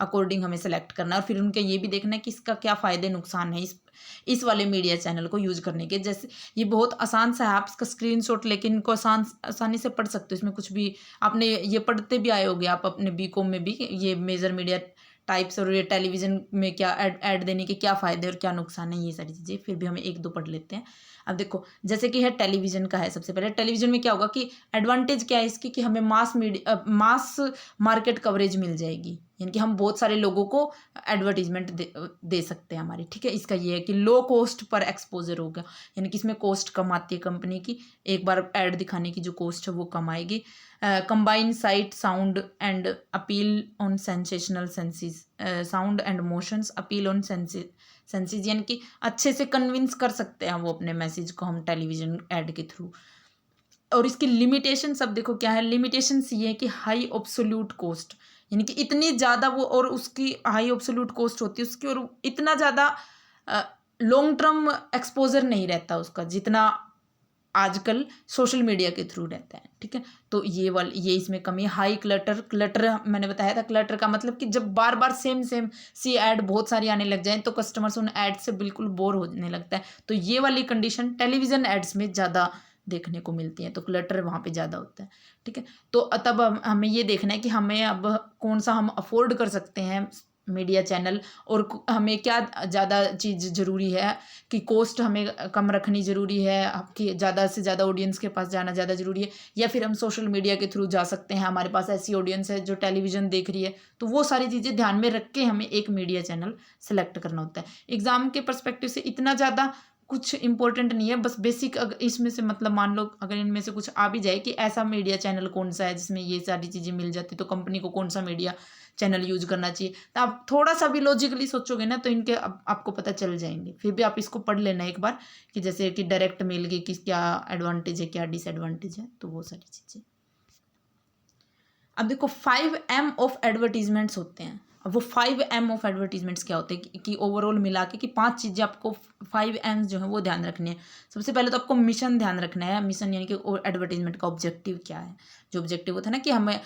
अकॉर्डिंग हमें सेलेक्ट करना है। और फिर उनके ये भी देखना है कि इसका क्या फ़ायदे नुकसान है इस वाले मीडिया चैनल को यूज़ करने के। जैसे ये बहुत आसान सा है, आप इसका स्क्रीनशॉट लेके इनको आसानी से पढ़ सकते हो। इसमें कुछ भी आपने ये पढ़ते भी आए होगे आप अपने बीकॉम में भी, ये मेजर मीडिया टाइप्स और ये टेलीविज़न में क्या ऐड देने के क्या फ़ायदे और क्या नुकसान है, ये सारी चीज़ें फिर भी हमें एक दो पढ़ लेते हैं। अब देखो जैसे कि है टेलीविज़न का है, सबसे पहले टेलीविज़न में क्या होगा कि एडवांटेज क्या है इसकी कि हमें मास मार्केट कवरेज मिल जाएगी। यानी कि हम बहुत सारे लोगों को एडवर्टीजमेंट दे सकते हैं हमारी, ठीक है। इसका ये है कि लो कॉस्ट पर एक्सपोजर होगा, यानी कि इसमें कॉस्ट कम आती है कंपनी की, एक बार ऐड दिखाने की जो कॉस्ट है वो कम आएगी। Combine site sound and appeal on sensational senses, sound and motions appeal on senses, यानी कि अच्छे से कन्विंस कर सकते हैं वो अपने मैसेज को हम टेलीविजन ऐड के थ्रू। और इसकी लिमिटेशन सब देखो क्या है, लिमिटेशंस ये है कि हाई ऑब्सोल्यूट कॉस्ट, यानी कि इतनी ज़्यादा वो, और उसकी हाई ऑब्सोल्यूट कॉस्ट होती है उसकी, और इतना ज़्यादा लॉन्ग टर्म एक्सपोजर नहीं रहता उसका जितना आजकल सोशल मीडिया के थ्रू रहता है, ठीक है। तो ये इसमें कमी। हाई क्लटर मैंने बताया था, क्लटर का मतलब कि जब बार बार सेम सी ऐड बहुत सारी आने लग जाए तो कस्टमर्स उन ऐड से बिल्कुल बोर होने लगता है। तो ये वाली कंडीशन टेलीविज़न एड्स में ज़्यादा देखने को मिलती है, तो क्लटर वहाँ पे ज़्यादा होता है, ठीक है। तो तब हमें ये देखना है कि हमें अब कौन सा हम अफोर्ड कर सकते हैं मीडिया चैनल, और हमें क्या ज़्यादा चीज़ ज़रूरी है कि कॉस्ट हमें कम रखनी ज़रूरी है, आपकी ज़्यादा से ज़्यादा ऑडियंस के पास जाना ज़्यादा ज़रूरी है, या फिर हम सोशल मीडिया के थ्रू जा सकते हैं, हमारे पास ऐसी ऑडियंस है जो टेलीविज़न देख रही है। तो वो सारी चीज़ें ध्यान में रख के हमें एक मीडिया चैनल सेलेक्ट करना होता है। एग्ज़ाम के पर्सपेक्टिव से इतना ज़्यादा कुछ इंपॉर्टेंट नहीं है, बस बेसिक इसमें से मतलब मान लो अगर इनमें से कुछ आ भी जाए कि ऐसा मीडिया चैनल कौन सा है जिसमें ये सारी चीज़ें मिल जाती, तो कंपनी को कौन सा मीडिया चैनल यूज करना चाहिए। तो आप थोड़ा सा भी लॉजिकली सोचोगे ना तो इनके आपको पता चल जाएंगे। फिर भी आप इसको पढ़ लेना एक बार कि जैसे कि डायरेक्ट मेल की क्या एडवांटेज है, क्या डिसएडवांटेज है, तो वो सारी चीज़ें। अब देखो 5M ऑफ एडवर्टीजमेंट्स होते हैं। अब वो 5M ऑफ एडवर्टीजमेंट्स क्या होते हैं कि ओवरऑल मिला के कि 5 चीज़ें आपको 5M जो है वो ध्यान रखनी है। सबसे पहले तो आपको मिशन ध्यान रखना है। मिशन यानी कि एडवर्टीजमेंट का ऑब्जेक्टिव क्या है। जो ऑब्जेक्टिव होता है ना कि हमें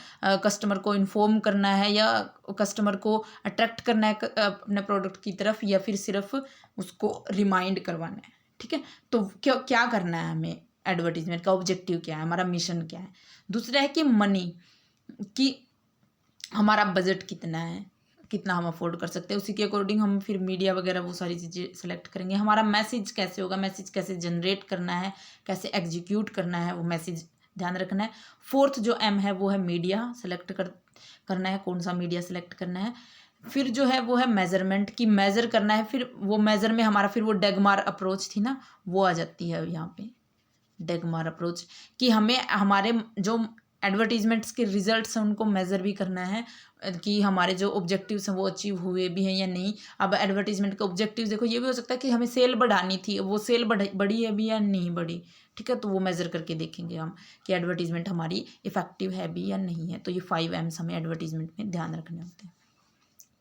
कस्टमर को इन्फॉर्म करना है या कस्टमर को अट्रैक्ट करना है अपने प्रोडक्ट की तरफ, या फिर सिर्फ उसको रिमाइंड करवाना है, ठीक है। तो क्या करना है हमें, एडवर्टीजमेंट का ऑब्जेक्टिव क्या है, हमारा मिशन क्या है। दूसरा है कि मनी, कि हमारा बजट कितना है, कितना हम अफोर्ड कर सकते हैं, उसी के अकॉर्डिंग हम फिर मीडिया वगैरह वो सारी चीज़ें सेलेक्ट करेंगे। हमारा मैसेज कैसे होगा, मैसेज कैसे जनरेट करना है, कैसे एग्जीक्यूट करना है, वो मैसेज ध्यान रखना है। फोर्थ जो M है वो है मीडिया सेलेक्ट करना है, कौन सा मीडिया सेलेक्ट करना है। फिर जो है वो है मेजरमेंट, की मेज़र करना है। फिर वो मेज़र में हमारा फिर वो डेगमार अप्रोच थी ना, वो आ जाती है यहाँ पे, डेगमार अप्रोच, कि हमें हमारे जो एडवर्टीजमेंट्स के रिजल्ट्स हैं उनको मेज़र भी करना है कि हमारे जो ऑब्जेक्टिव्स हैं वो अचीव हुए भी हैं या नहीं। अब एडवर्टीजमेंट के ऑब्जेक्टिव्स देखो, ये भी हो सकता है कि हमें सेल बढ़ानी थी, वो सेल बढ़ी है भी या नहीं बढ़ी, ठीक है। तो वो मेज़र करके देखेंगे हम कि एडवर्टीजमेंट हमारी इफेक्टिव है भी या नहीं है। तो ये 5M's हमें एडवर्टीजमेंट में ध्यान रखने होते हैं,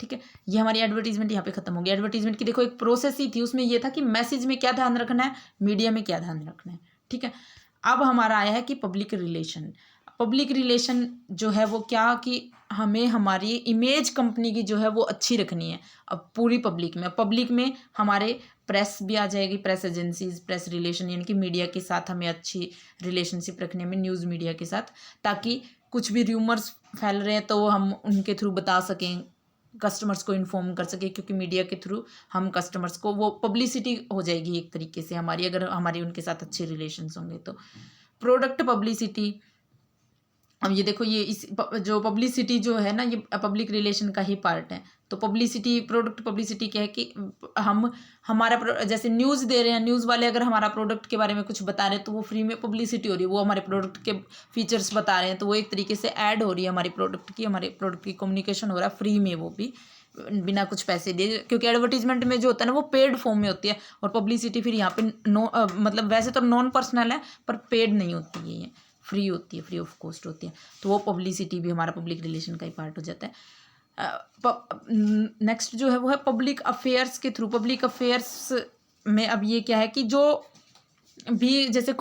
ठीक है। ये हमारी एडवर्टीजमेंट यहाँ पे खत्म हो गई। एडवर्टीजमेंट की देखो एक प्रोसेस ही थी, उसमें ये था कि मैसेज में क्या ध्यान रखना है, मीडिया में क्या ध्यान रखना है, ठीक है। अब हमारा आया है कि पब्लिक रिलेशन। पब्लिक रिलेशन जो है वो क्या, कि हमें हमारी इमेज कंपनी की जो है वो अच्छी रखनी है अब पूरी पब्लिक में। पब्लिक में हमारे प्रेस भी आ जाएगी, प्रेस एजेंसीज, प्रेस रिलेशन, यानी कि मीडिया के साथ हमें अच्छी रिलेशनशिप रखने में, न्यूज़ मीडिया के साथ, ताकि कुछ भी र्यूमर्स फैल रहे हैं तो हम उनके थ्रू बता सकें, कस्टमर्स को इन्फॉर्म कर सके, क्योंकि मीडिया के थ्रू हम कस्टमर्स को वो पब्लिसिटी हो जाएगी एक तरीके से हमारी, अगर हमारी उनके साथ अच्छे रिलेशंस होंगे तो। प्रोडक्ट पब्लिसिटी, अब ये देखो ये जो पब्लिसिटी जो है ना, ये पब्लिक रिलेशन का ही पार्ट है। तो पब्लिसिटी, प्रोडक्ट पब्लिसिटी क्या है कि हम हमारा जैसे न्यूज़ दे रहे हैं, न्यूज़ वाले अगर हमारा प्रोडक्ट के बारे में कुछ बता रहे हैं तो वो फ्री में पब्लिसिटी हो रही है, वो हमारे प्रोडक्ट के फीचर्स बता रहे हैं, तो वो एक तरीके से ऐड हो रही है हमारी प्रोडक्ट की, हमारे प्रोडक्ट की कम्युनिकेशन हो रहा है फ्री में, वो भी बिना कुछ पैसे दिए। क्योंकि एडवर्टीजमेंट में जो होता है ना वो पेड फॉर्म में होती है, और पब्लिसिटी फिर यहाँ पे मतलब वैसे तो नॉन पर्सनल है पर पेड नहीं होती है, ये फ्री होती है, फ्री ऑफ कॉस्ट होती है। तो वो पब्लिसिटी भी हमारा पब्लिक रिलेशन का ही पार्ट हो जाता है। नेक्स्ट जो है वो है पब्लिक अफेयर्स के थ्रू। पब्लिक अफेयर्स में अब ये क्या है कि जो भी जैसे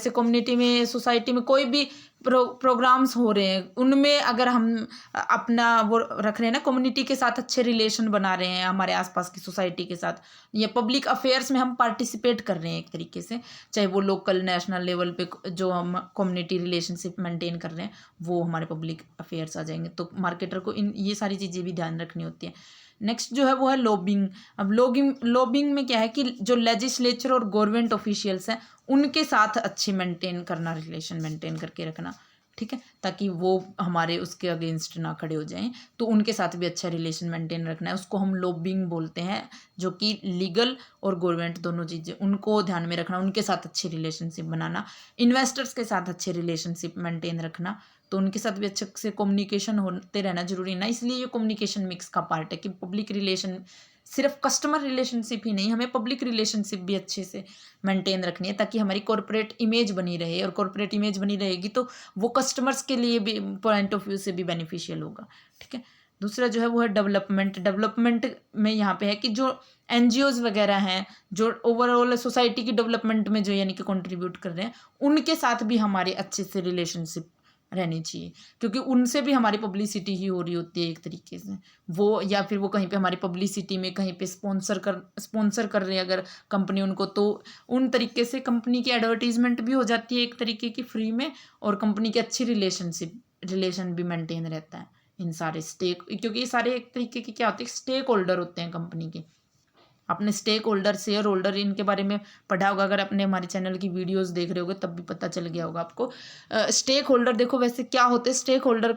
कम्युनिटी में, सोसाइटी में कोई भी प्रोग्राम्स हो रहे हैं, उनमें अगर हम अपना वो रख रहे हैं ना, कम्युनिटी के साथ अच्छे रिलेशन बना रहे हैं, हमारे आसपास की सोसाइटी के साथ, या पब्लिक अफेयर्स में हम पार्टिसिपेट कर रहे हैं एक तरीके से, चाहे वो लोकल नेशनल लेवल पे जो हम कम्युनिटी रिलेशनशिप मेंटेन कर रहे हैं, वो हमारे पब्लिक अफेयर्स आ जाएंगे। तो मार्केटर को ये सारी चीज़ें भी ध्यान रखनी होती हैं। नेक्स्ट जो है वो है लॉबिंग। अब लॉबिंग में क्या है कि जो लेजिस्लेचर और गवर्नमेंट ऑफिशियल्स हैं उनके साथ अच्छी रिलेशन मेंटेन करके रखना, ठीक है, ताकि वो हमारे उसके अगेंस्ट ना खड़े हो जाएं। तो उनके साथ भी अच्छा रिलेशन मेंटेन रखना है, उसको हम लॉबिंग बोलते हैं, जो कि लीगल और गवर्नमेंट दोनों चीज़ें, उनको ध्यान में रखना, उनके साथ अच्छी रिलेशनशिप बनाना, इन्वेस्टर्स के साथ अच्छे रिलेशनशिप मेंटेन रखना, तो उनके साथ भी अच्छे से कम्युनिकेशन होते रहना जरूरी है ना। इसलिए ये कम्युनिकेशन मिक्स का पार्ट है कि पब्लिक रिलेशन सिर्फ कस्टमर रिलेशनशिप ही नहीं, हमें पब्लिक रिलेशनशिप भी अच्छे से मेंटेन रखनी है, ताकि हमारी कॉर्पोरेट इमेज बनी रहे, और कॉर्पोरेट इमेज बनी रहेगी तो वो कस्टमर्स के लिए भी पॉइंट ऑफ व्यू से भी बेनिफिशियल होगा। ठीक है, दूसरा जो है वो है डेवलपमेंट। डेवलपमेंट में यहाँ पे है कि जो एनजीओज वगैरह हैं, जो ओवरऑल सोसाइटी की डेवलपमेंट में जो यानी कि कंट्रीब्यूट कर रहे हैं, उनके साथ भी हमारे अच्छे से रिलेशनशिप रहनी चाहिए, क्योंकि उनसे भी हमारी पब्लिसिटी ही हो रही होती है एक तरीके से, वो या फिर वो कहीं पे हमारी पब्लिसिटी में कहीं पे स्पॉन्सर कर रहे हैं अगर कंपनी उनको, तो उन तरीके से कंपनी की एडवर्टीजमेंट भी हो जाती है एक तरीके की फ्री में, और कंपनी की अच्छी रिलेशन भी मेंटेन रहता है इन सारे क्योंकि ये सारे एक तरीके के क्या होते हैं, स्टेक होल्डर होते हैं कंपनी के। अपने स्टेक होल्डर, शेयर होल्डर, इनके बारे में पढ़ा होगा, अगर अपने हमारे चैनल की वीडियोस देख रहे होगे तब भी पता चल गया होगा आपको। स्टेक होल्डर देखो वैसे क्या होते हैं, स्टेक होल्डर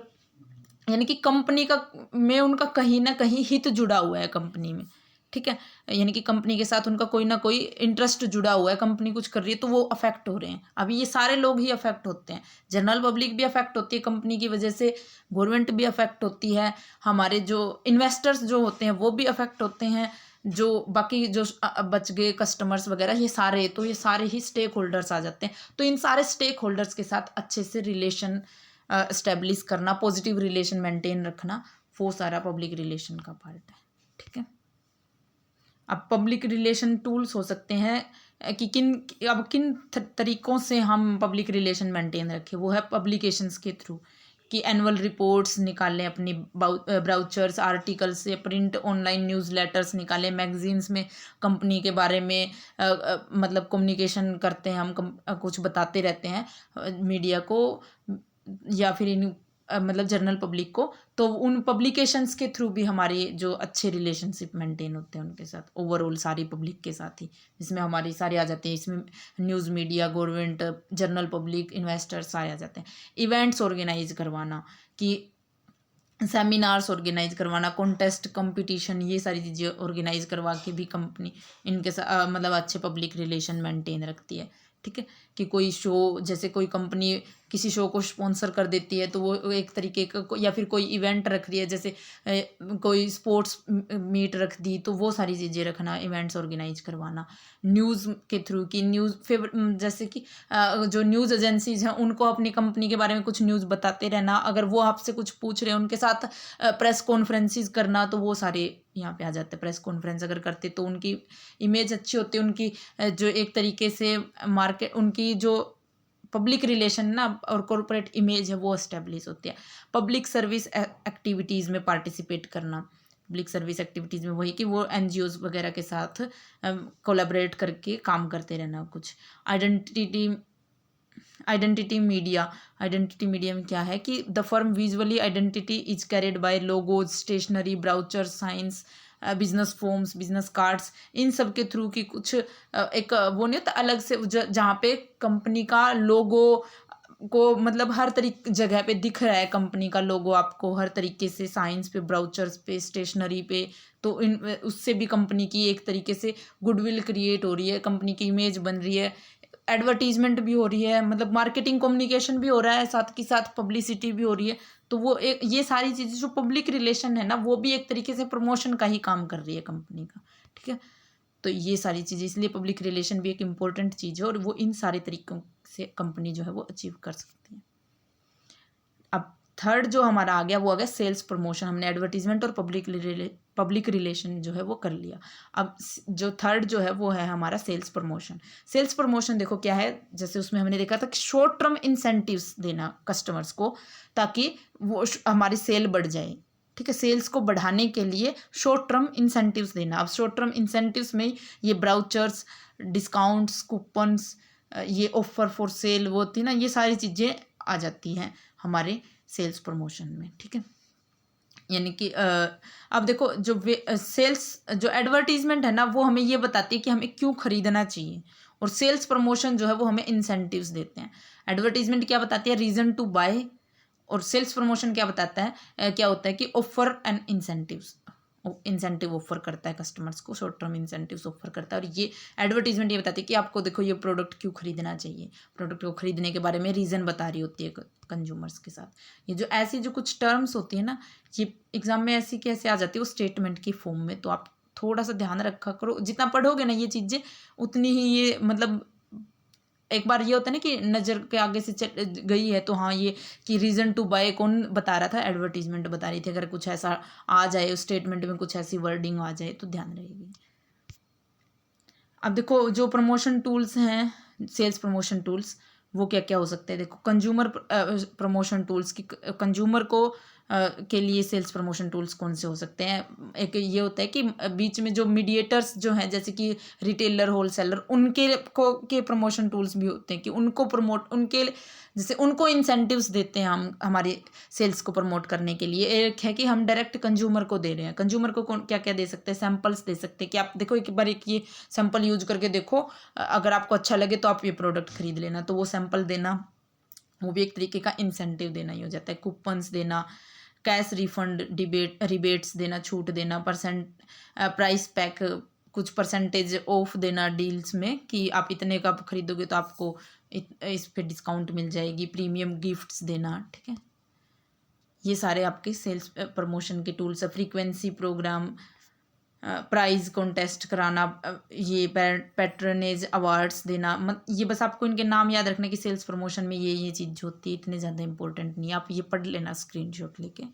यानी कि कंपनी का में उनका कहीं ना कहीं हित जुड़ा हुआ है कंपनी में। ठीक है, यानी कि कंपनी के साथ उनका कोई ना कोई इंटरेस्ट जुड़ा हुआ है, कंपनी कुछ कर रही है तो वो अफेक्ट हो रहे हैं। अभी ये सारे लोग ही अफेक्ट होते हैं, जनरल पब्लिक भी अफेक्ट होती है कंपनी की वजह से, गवर्नमेंट भी अफेक्ट होती है, हमारे जो इन्वेस्टर्स जो होते हैं वो भी अफेक्ट होते हैं, जो बाकी जो बच गए कस्टमर्स वगैरह, ये सारे, तो ये सारे ही स्टेक होल्डर्स आ जाते हैं। तो इन सारे स्टेक होल्डर्स के साथ अच्छे से रिलेशन स्टेब्लिश करना, पॉजिटिव रिलेशन मेंटेन रखना, वो सारा पब्लिक रिलेशन का पार्ट है। ठीक है, अब पब्लिक रिलेशन टूल्स हो सकते हैं कि किन तरीकों से हम पब्लिक रिलेशन मेंटेन रखें, वो है पब्लिकेशंस के थ्रू, कि एनुअल रिपोर्ट्स निकालें, अपनी ब्राउचर्स, आर्टिकल्स या प्रिंट ऑनलाइन न्यूज़ लेटर्स निकालें, मैगजीन्स में कंपनी के बारे में मतलब कम्युनिकेशन करते हैं हम, कुछ बताते रहते हैं मीडिया को या फिर इन मतलब जनरल पब्लिक को, तो उन पब्लिकेशंस के थ्रू भी हमारे जो अच्छे रिलेशनशिप मेंटेन होते हैं उनके साथ, ओवरऑल सारी पब्लिक के साथ ही, जिसमें हमारी सारे आ जाते हैं, इसमें news media, government, general public, investors सारे आ जाते हैं। इवेंट्स ऑर्गेनाइज करवाना, कि सेमिनार्स ऑर्गेनाइज करवाना, कॉन्टेस्ट, कंपटीशन, ये सारी चीज़ें ऑर्गेनाइज करवा के भी कंपनी इनके साथ मतलब अच्छे पब्लिक रिलेशन मेंटेन रखती है। ठीक है, कि कोई शो, जैसे कोई कंपनी किसी शो को स्पॉन्सर कर देती है तो वो एक तरीके का, या फिर कोई इवेंट रख रही है, जैसे कोई स्पोर्ट्स मीट रख दी, तो वो सारी चीज़ें रखना, इवेंट्स ऑर्गेनाइज करवाना। न्यूज़ के थ्रू की जैसे कि जो न्यूज़ एजेंसीज हैं उनको अपनी कंपनी के बारे में कुछ न्यूज़ बताते रहना, अगर वो आपसे कुछ पूछ रहे हैं उनके साथ प्रेस कॉन्फ्रेंसिस करना, तो वो सारे यहाँ पे आ जाते हैं। प्रेस कॉन्फ्रेंस अगर करते तो उनकी इमेज अच्छी होती है, उनकी जो एक तरीके से मार्केट, उनकी जो पब्लिक रिलेशन ना और कॉर्पोरेट इमेज है वो एस्टेब्लिश होती है। पब्लिक सर्विस एक्टिविटीज़ में पार्टिसिपेट करना, पब्लिक सर्विस एक्टिविटीज़ में वही कि वो एनजीओज वगैरह के साथ कोलैबोरेट करके काम करते रहना। कुछ आइडेंटिटी मीडिया में क्या है कि the firm visually identity is carried by logos, stationery, brochure, signs, business forms, business cards, इन सब के थ्रू की कुछ एक वो नहीं होता अलग से, जहाँ पे कंपनी का लोगो को मतलब हर जगह पे दिख रहा है, कंपनी का लोगो आपको हर तरीके से, साइंस पे, ब्राउचर्स पे, स्टेशनरी पे, तो इन उससे भी कंपनी की एक तरीके से गुडविल क्रिएट हो रही है, कंपनी की इमेज बन रही है, एडवर्टीजमेंट भी हो रही है, मतलब मार्केटिंग कम्युनिकेशन भी हो रहा है, साथ के साथ पब्लिसिटी भी हो रही है। तो वो एक ये सारी चीज़ें जो पब्लिक रिलेशन है ना, वो भी एक तरीके से प्रमोशन का ही काम कर रही है कंपनी का। ठीक है, तो ये सारी चीज़ें, इसलिए पब्लिक रिलेशन भी एक इम्पोर्टेंट चीज़ है, और वो इन सारे तरीकों से कंपनी जो है वो अचीव कर सकती है। अब थर्ड जो हमारा आ गया वो आ गया सेल्स प्रमोशन। हमने एडवर्टीजमेंट और पब्लिक रिलेशन जो है वो कर लिया। अब जो थर्ड जो है वो है हमारा सेल्स प्रमोशन। सेल्स प्रमोशन देखो क्या है, जैसे उसमें हमने देखा था कि शॉर्ट टर्म इंसेंटिव्स देना कस्टमर्स को, ताकि वो हमारी सेल बढ़ जाए। ठीक है, सेल्स को बढ़ाने के लिए शॉर्ट टर्म इंसेंटिव्स देना। अब शॉर्ट टर्म इंसेंटिव्स में ये ब्राउचर्स, डिस्काउंट्स, कूपन्स, ये ऑफर फॉर सेल वो होती है ना, ये सारी चीज़ें आ जाती हैं हमारे सेल्स प्रमोशन में। ठीक है, यानी कि अब देखो जो सेल्स जो एडवर्टीजमेंट है ना, वो हमें ये बताती है कि हमें क्यों खरीदना चाहिए, और सेल्स प्रमोशन जो है वो हमें इंसेंटिव्स देते हैं। एडवर्टीजमेंट क्या बताती है, रीजन टू बाय, और सेल्स प्रमोशन क्या बताता है, क्या होता है कि offer and incentives, incentive offer करता है कस्टमर्स को, शॉर्ट टर्म इंसेंटिव्स ऑफर करता है। और ये एडवर्टीजमेंट ये बताती है कि आपको देखो ये प्रोडक्ट क्यों खरीदना चाहिए, प्रोडक्ट को खरीदने के बारे में रीज़न बता रही होती है कंज्यूमर्स के साथ। ये जो ऐसी जो कुछ टर्म्स होती है ना, ये एग्जाम में ऐसी कैसे आ जाती है वो स्टेटमेंट की फॉर्म में। तो आप थोड़ा सा ध्यान रखा करो, जितना पढ़ोगे ना ये चीज़ें उतनी ही ये मतलब एक बार ये होता है ना कि नज़र के आगे से गई है तो हाँ ये कि रीज़न टू बाय कौन बता रहा था, एडवर्टीजमेंट बता रही थी। अगर कुछ ऐसा आ जाए उस स्टेटमेंट में, कुछ ऐसी वर्डिंग आ जाए तो ध्यान रहेगी। अब देखो जो प्रमोशन टूल्स हैं, सेल्स प्रमोशन टूल्स, वो क्या क्या हो सकते हैं। देखो कंज्यूमर प्रमोशन टूल्स की, कंज्यूमर को के लिए सेल्स प्रमोशन टूल्स कौन से हो सकते हैं। एक ये होता है कि बीच में जो मीडिएटर्स जो हैं, जैसे कि रिटेलर, होलसेलर, उनके को के प्रमोशन टूल्स भी होते हैं कि उनको प्रमोट, उनके जैसे उनको इंसेंटिव्स देते हैं हम हमारे सेल्स को प्रमोट करने के लिए। एक है कि हम डायरेक्ट कंज्यूमर को दे रहे हैं। कंज्यूमर को कौन क्या क्या दे सकते हैं, सैम्पल्स दे सकते हैं कि आप देखो एक बार एक ये सैंपल यूज करके देखो, अगर आपको अच्छा लगे तो आप ये प्रोडक्ट खरीद लेना। तो वो सैंपल देना, वो भी एक तरीके का इंसेंटिव देना ही हो जाता है। कूपन्स देना, कैश रिफंड, रिबेट्स देना, छूट देना, प्राइस पैक, कुछ परसेंटेज ऑफ देना डील्स में कि आप इतने का खरीदोगे तो आपको इस पे डिस्काउंट मिल जाएगी, प्रीमियम गिफ्ट्स देना। ठीक है, ये सारे आपके सेल्स प्रमोशन के टूल्स है। फ्रीक्वेंसी प्रोग्राम, प्राइज कॉन्टेस्ट कराना, ये पैट्रनेज अवार्ड्स देना, ये बस आपको इनके नाम याद रखने की सेल्स प्रमोशन में ये चीज़ होती है, इतने ज़्यादा इंपॉर्टेंट नहीं है, आप ये पढ़ लेना स्क्रीनशॉट लेके।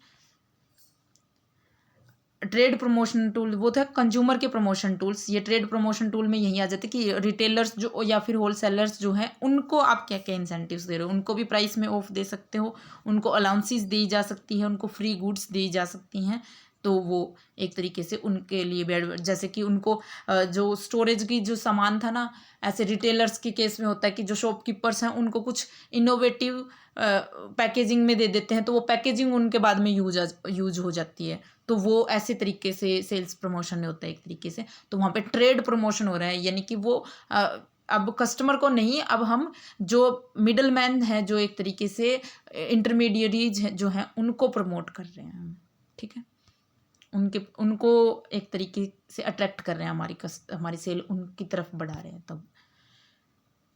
ट्रेड प्रमोशन टूल वो था कंज्यूमर के प्रमोशन टूल्स। ये ट्रेड प्रमोशन टूल में यही आ जाते कि रिटेलर्स जो या फिर होलसेलर्स जो हैं उनको आप क्या क्या इंसेंटिव्स दे रहे हो। उनको भी प्राइस में ऑफ दे सकते हो, उनको अलाउंसेस दी जा सकती है, उनको फ्री गुड्स दी जा सकती हैं। तो वो एक तरीके से उनके लिए भी, जैसे कि उनको जो स्टोरेज की जो सामान था ना, ऐसे रिटेलर्स के केस में होता है कि जो शॉपकीपर्स हैं उनको कुछ इनोवेटिव पैकेजिंग में दे देते हैं, तो वो पैकेजिंग उनके बाद में यूज हो जाती है। तो वो ऐसे तरीके से सेल्स प्रमोशन होता है एक तरीके से। तो वहाँ पे ट्रेड प्रमोशन हो रहा है, यानी कि वो अब कस्टमर को नहीं, अब हम जो मिडल मैन है, जो एक तरीके से इंटरमीडिएरीज जो हैं उनको प्रमोट कर रहे हैं। ठीक है, उनको एक तरीके से अट्रैक्ट कर रहे हैं, हमारी सेल उनकी तरफ बढ़ा रहे हैं तब।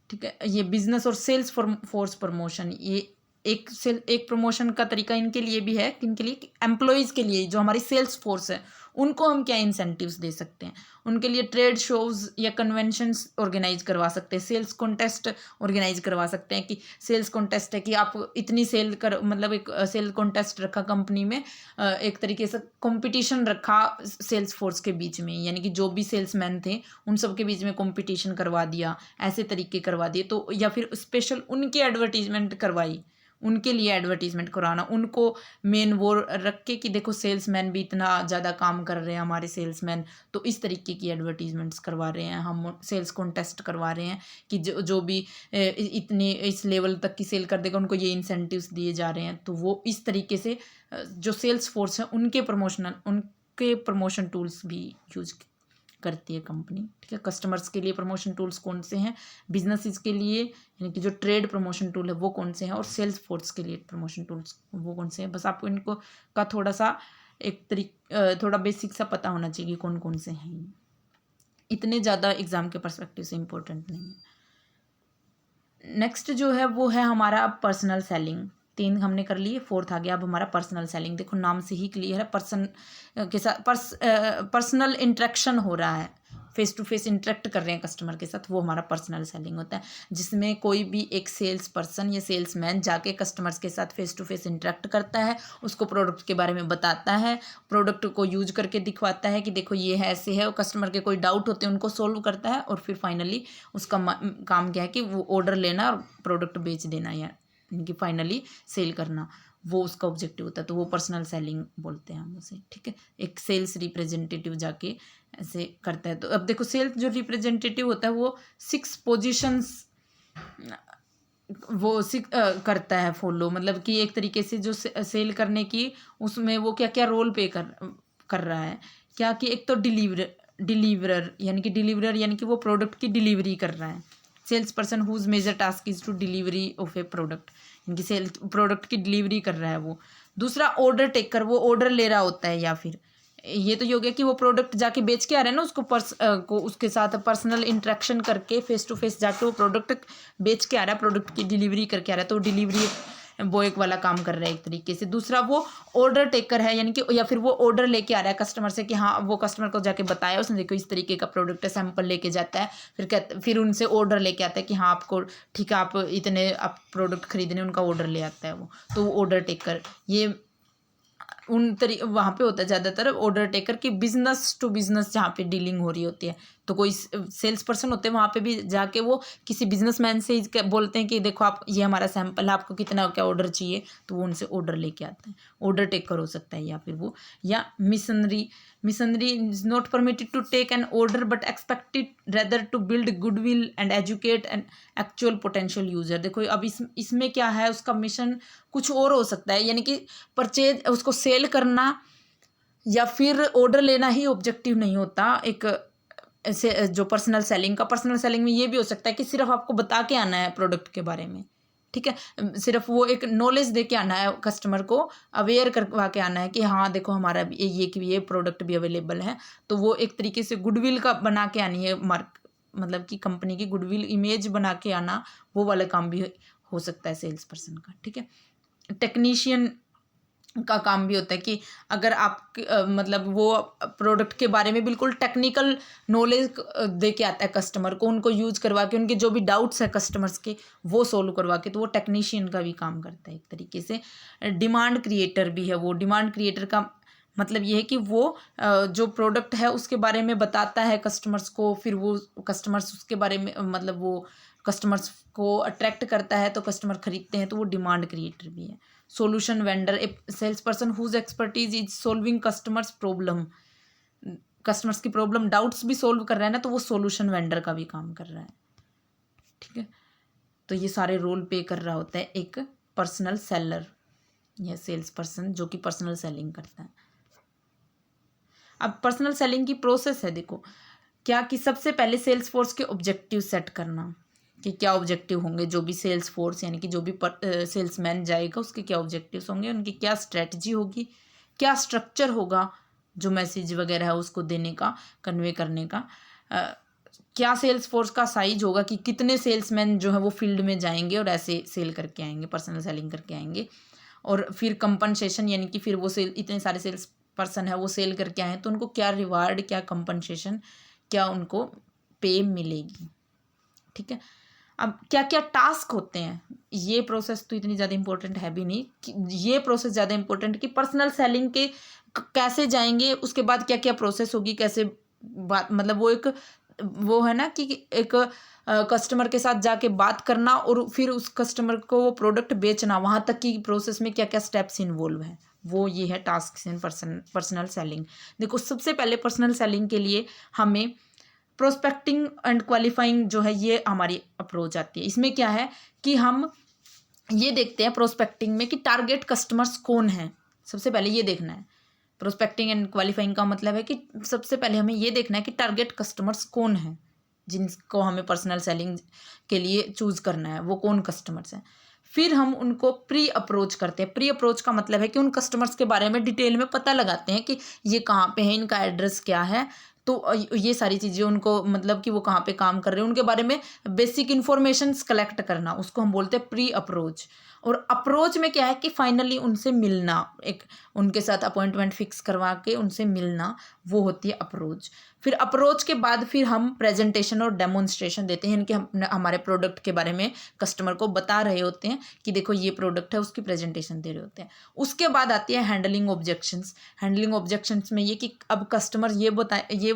ठीक है, ये बिजनेस और सेल्स फोर्स प्रमोशन, ये एक प्रमोशन का तरीका इनके लिए भी है, किनके लिए, एम्प्लॉयज़ के लिए जो हमारी सेल्स फोर्स है उनको हम क्या इंसेंटिव्स दे सकते हैं। उनके लिए ट्रेड शोज या कन्वेंशंस ऑर्गेनाइज करवा सकते हैं, सेल्स कॉन्टेस्ट ऑर्गेनाइज करवा सकते हैं कि सेल्स कॉन्टेस्ट है कि आप इतनी सेल कर, मतलब एक सेल कॉन्टेस्ट रखा कंपनी में, एक तरीके से कंपटीशन रखा सेल्स फोर्स के बीच में, यानी कि जो भी सेल्समैन थे उन सब के बीच में कंपटीशन करवा दिया, ऐसे तरीके करवा दिए। तो या फिर स्पेशल उनकी एडवर्टीजमेंट करवाई, उनके लिए एडवर्टीजमेंट कराना, उनको मेन वो रख के कि देखो सेल्समैन भी इतना ज़्यादा काम कर रहे हैं हमारे सेल्समैन, तो इस तरीके की एडवर्टीजमेंट्स करवा रहे हैं हम, सेल्स कॉन्टेस्ट करवा रहे हैं कि जो भी इतने इस लेवल तक की सेल कर देगा उनको ये इंसेंटिव्स दिए जा रहे हैं। तो वो इस तरीके से जो सेल्स फोर्स है उनके प्रमोशन टूल्स भी यूज करती है कंपनी। ठीक है, कस्टमर्स के लिए प्रमोशन टूल्स कौन से हैं, बिजनेसेस के लिए यानी कि जो ट्रेड प्रमोशन टूल है वो कौन से हैं, और सेल्स फोर्स के लिए प्रमोशन टूल्स वो कौन से हैं। बस आपको इनको का थोड़ा सा थोड़ा बेसिक सा पता होना चाहिए कि कौन कौन से हैं, इतने ज़्यादा एग्जाम के पर्सपेक्टिव से इम्पोर्टेंट नहीं है। नेक्स्ट जो है वो है हमारा पर्सनल सेलिंग। 3 हमने कर लिए, 4th आ गया अब हमारा पर्सनल सेलिंग। देखो नाम से ही क्लियर है, पर्सन के साथ पर्सनल इंटरेक्शन हो रहा है, फेस टू फेस इंटरेक्ट कर रहे हैं कस्टमर के साथ, वो हमारा पर्सनल सेलिंग होता है। जिसमें कोई भी एक सेल्स पर्सन या सेल्समैन जाके कस्टमर्स के साथ फेस टू फेस इंटरेक्ट करता है, उसको प्रोडक्ट के बारे में बताता है, प्रोडक्ट को यूज करके दिखवाता है कि देखो ये है, ऐसे है, और कस्टमर के कोई डाउट होते हैं उनको सोल्व करता है, और फिर फाइनली उसका काम क्या है कि वो ऑर्डर लेना और प्रोडक्ट बेच देना, या इनकी फाइनली सेल करना, वो उसका ऑब्जेक्टिव होता है। तो वो पर्सनल सेलिंग बोलते हैं हम उसे। ठीक है, एक सेल्स रिप्रेजेंटेटिव जाके ऐसे करता है। तो अब देखो सेल्स जो रिप्रेजेंटेटिव होता है वो 6 पोजीशंस वो करता है फॉलो, मतलब कि एक तरीके से जो सेल करने की उसमें वो क्या क्या रोल पे कर रहा है, क्या कि एक तो डिलीवरर यानी कि वो प्रोडक्ट की डिलीवरी कर रहा है। Sales person whose major task is to delivery of a product, इनकी सेल प्रोडक्ट की डिलीवरी कर रहा है वो। दूसरा ऑर्डर टेकर, वो ऑर्डर ले रहा होता है, या फिर ये तो ये हो गया कि वो प्रोडक्ट जाके बेच के आ रहे हैं ना, उसको को उसके साथ पर्सनल इंटरेक्शन करके फेस टू फेस जाके वो प्रोडक्ट बेच के आ रहा है, प्रोडक्ट की डिलीवरी करके आ रहा है, तो डिलीवरी बॉय वाला काम कर रहा है एक तरीके से। दूसरा वो ऑर्डर टेकर है, यानी कि या फिर वो ऑर्डर लेके आ रहा है कस्टमर से कि हाँ, वो कस्टमर को जाके बताया उसने, देखो इस तरीके का प्रोडक्ट है, सैंपल लेके जाता है, फिर उनसे ऑर्डर लेके आता है कि हाँ आपको ठीक है, आप इतने आप प्रोडक्ट खरीदने, उनका ऑर्डर ले आता है वो, तो वो ऑर्डर टेकर ये वहाँ पे होता है ज़्यादातर ऑर्डर टेकर की बिजनेस टू बिजनेस जहाँ पे डीलिंग हो रही होती है। तो कोई सेल्स पर्सन होते हैं वहाँ पे भी जाके वो किसी बिजनेसमैन से बोलते हैं कि देखो आप, ये हमारा सैंपल है, आपको कितना क्या ऑर्डर चाहिए, तो वो उनसे ऑर्डर लेके आते हैं। ऑर्डर टेकर हो सकता है, या फिर वो, या missionary is not permitted to take an order but expected rather to build goodwill and educate an actual potential user. देखो अब इसमें क्या है, उसका मिशन कुछ और हो सकता है, यानी कि परचेज उसको सेल करना या फिर ऑर्डर लेना ही ऑब्जेक्टिव नहीं होता। एक ऐसे जो पर्सनल सेलिंग में ये भी हो सकता है कि सिर्फ आपको बता के आना है प्रोडक्ट के बारे में, ठीक है, सिर्फ वो एक नॉलेज दे के आना है, कस्टमर को अवेयर करवा के आना है कि हाँ देखो हमारा ये प्रोडक्ट भी अवेलेबल है। तो वो एक तरीके से गुडविल का बना के आनी है, मतलब कि कंपनी की गुडविल इमेज बना के आना, वो वाला काम भी हो सकता है सेल्स पर्सन का, ठीक है। टेक्नीशियन का काम भी होता है कि अगर आप मतलब वो प्रोडक्ट के बारे में बिल्कुल टेक्निकल नॉलेज दे के आता है कस्टमर को, उनको यूज करवा के उनके जो भी डाउट्स है कस्टमर्स के वो सोल्व करवा के, तो वो टेक्नीशियन का भी काम करता है एक तरीके से। डिमांड क्रिएटर भी है वो। डिमांड क्रिएटर का मतलब ये है कि वो जो प्रोडक्ट है उसके बारे में बताता है कस्टमर्स को, फिर वो कस्टमर्स उसके बारे में मतलब वो कस्टमर्स को अट्रैक्ट करता है, तो कस्टमर खरीदते हैं, तो वो डिमांड क्रिएटर भी है। Solution vendor, a sales person whose expertise is solving customers problem, customers की प्रॉब्लम डाउट्स भी सोल्व कर रहा है ना, तो वो सोल्यूशन वेंडर का भी काम कर रहा है, ठीक है। तो ये सारे रोल पे कर रहा होता है एक पर्सनल सेलर या सेल्स पर्सन जो कि पर्सनल सेलिंग करता है। अब पर्सनल सेलिंग की प्रोसेस है, देखो क्या कि सबसे पहले सेल्स फोर्स के ऑब्जेक्टिव सेट करना कि क्या ऑब्जेक्टिव होंगे, जो भी सेल्स फोर्स यानी कि जो भी सेल्समैन जाएगा उसके क्या ऑब्जेक्टिव्स होंगे, उनकी क्या स्ट्रेटजी होगी, क्या स्ट्रक्चर होगा जो मैसेज वगैरह है उसको देने का, कन्वे करने का, क्या सेल्स फोर्स का साइज होगा कि कितने सेल्समैन जो है वो फील्ड में जाएंगे और ऐसे सेल करके आएंगे, पर्सनल सेलिंग करके आएंगे। और फिर कंपनसेशन यानी कि फिर वो सेल इतने सारे सेल्स पर्सन है वो सेल करके आए तो उनको क्या रिवार्ड, क्या कंपनसेशन, क्या उनको पे मिलेगी, ठीक है। अब क्या क्या टास्क होते हैं, ये प्रोसेस तो इतनी ज़्यादा इंपॉर्टेंट है भी नहीं कि ये प्रोसेस ज़्यादा इंपॉर्टेंट कि पर्सनल सेलिंग के कैसे जाएंगे, उसके बाद क्या क्या प्रोसेस होगी, कैसे बात, मतलब वो एक वो है ना कि एक कस्टमर के साथ जाके बात करना और फिर उस कस्टमर को वो प्रोडक्ट बेचना, वहाँ तक की प्रोसेस में क्या क्या स्टेप्स इन्वॉल्व हैं, वो ये है टास्क इन पर्सनल सेलिंग। देखो सबसे पहले पर्सनल सेलिंग के लिए हमें प्रोस्पेक्टिंग एंड क्वालिफाइंग जो है ये हमारी अप्रोच आती है। इसमें क्या है कि हम ये देखते हैं प्रोस्पेक्टिंग में कि टारगेट कस्टमर्स कौन हैं, सबसे पहले ये देखना है। प्रोस्पेक्टिंग एंड क्वालिफाइंग का मतलब है कि सबसे पहले हमें ये देखना है कि टारगेट कस्टमर्स कौन हैं जिनको हमें पर्सनल सेलिंग के लिए चूज़ करना है, वो कौन कस्टमर्स हैं। फिर हम उनको प्री अप्रोच करते हैं। प्री अप्रोच का मतलब है कि उन कस्टमर्स के बारे में डिटेल में पता लगाते हैं कि ये कहाँ पे है, इनका एड्रेस क्या है, तो ये सारी चीज़ें उनको मतलब कि वो कहाँ पे काम कर रहे हैं उनके बारे में बेसिक इन्फॉर्मेशंस कलेक्ट करना, उसको हम बोलते हैं प्री अप्रोच। और अप्रोच में क्या है कि फाइनली उनसे मिलना, एक उनके साथ अपॉइंटमेंट फिक्स करवा के उनसे मिलना, वो होती है अप्रोच। फिर अप्रोच के बाद फिर हम प्रेजेंटेशन और डेमोन्स्ट्रेशन देते हैं, इनके हम हमारे प्रोडक्ट के बारे में कस्टमर को बता रहे होते हैं कि देखो ये प्रोडक्ट है, उसकी प्रेजेंटेशन दे रहे होते हैं। उसके बाद आती है हैंडलिंग ऑब्जेक्शंस। हैंडलिंग ऑब्जेक्शंस में ये कि अब कस्टमर ये बताए, ये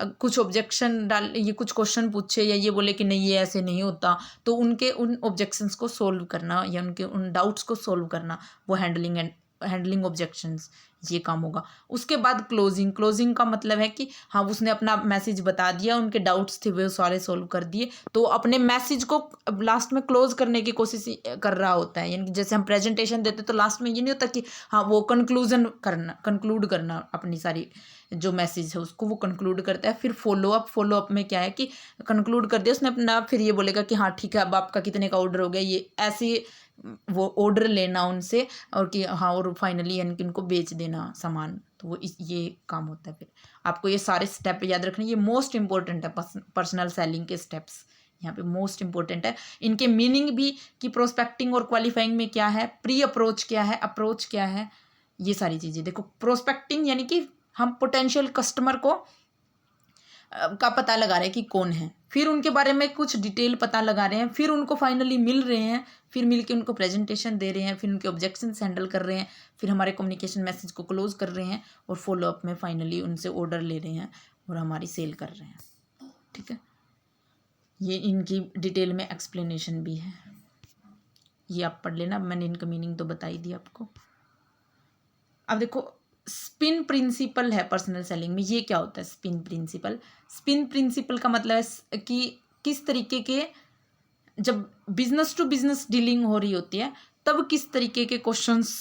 कुछ ऑब्जेक्शन डाल, ये कुछ क्वेश्चन पूछे या ये बोले कि नहीं ये ऐसे नहीं होता, तो उनके उन ऑब्जेक्शंस को सोल्व करना या उनके उन डाउट्स को सोल्व करना, वो हैंडलिंग ऑब्जेक्शंस ये काम होगा। उसके बाद क्लोजिंग, क्लोजिंग का मतलब है कि हाँ उसने अपना मैसेज बता दिया, उनके डाउट्स थे वो सारे सोल्व कर दिए, तो अपने मैसेज को लास्ट में क्लोज करने की कोशिश कर रहा होता है। यानी कि जैसे हम प्रेजेंटेशन देते तो लास्ट में ये नहीं होता कि हाँ वो कंक्लूड करना अपनी सारी जो मैसेज है उसको वो कंक्लूड करता है। फिर फॉलोअप में क्या है कि कंक्लूड कर दिया उसने अपना, फिर ये बोलेगा कि हाँ ठीक है अब आपका कितने का ऑर्डर हो गया, ये ऐसे वो ऑर्डर लेना उनसे, और कि हाँ और फाइनली यानी कि उनको बेच देना सामान। तो वो ये काम होता है। फिर आपको ये सारे स्टेप याद रखने, ये मोस्ट इंपॉर्टेंट है पर्सनल सेलिंग के स्टेप्स, यहाँ पे मोस्ट इंपॉर्टेंट है। इनके मीनिंग भी कि प्रोस्पेक्टिंग और क्वालिफाइंग में क्या है, प्री अप्रोच क्या है, अप्रोच क्या है, ये सारी चीज़ें देखो। प्रोस्पेक्टिंग यानी कि हम पोटेंशियल कस्टमर को का पता लगा रहे हैं कि कौन है, फिर उनके बारे में कुछ डिटेल पता लगा रहे हैं, फिर उनको फाइनली मिल रहे हैं, फिर मिलके उनको प्रेजेंटेशन दे रहे हैं, फिर उनके ऑब्जेक्शंस हैंडल कर रहे हैं, फिर हमारे कम्युनिकेशन मैसेज को क्लोज कर रहे हैं, और फॉलोअप में फाइनली उनसे ऑर्डर ले रहे हैं और हमारी सेल कर रहे हैं। ठीक है, ये इनकी डिटेल में एक्सप्लेनेशन भी है, ये आप पढ़ लेना। मैंने इनका मीनिंग तो बता ही दिया आपको। अब देखो स्पिन प्रिंसिपल है पर्सनल सेलिंग में, ये क्या होता है स्पिन प्रिंसिपल? स्पिन प्रिंसिपल का मतलब है कि किस तरीके के, जब बिजनेस टू बिजनेस डीलिंग हो रही होती है तब किस तरीके के क्वेश्चंस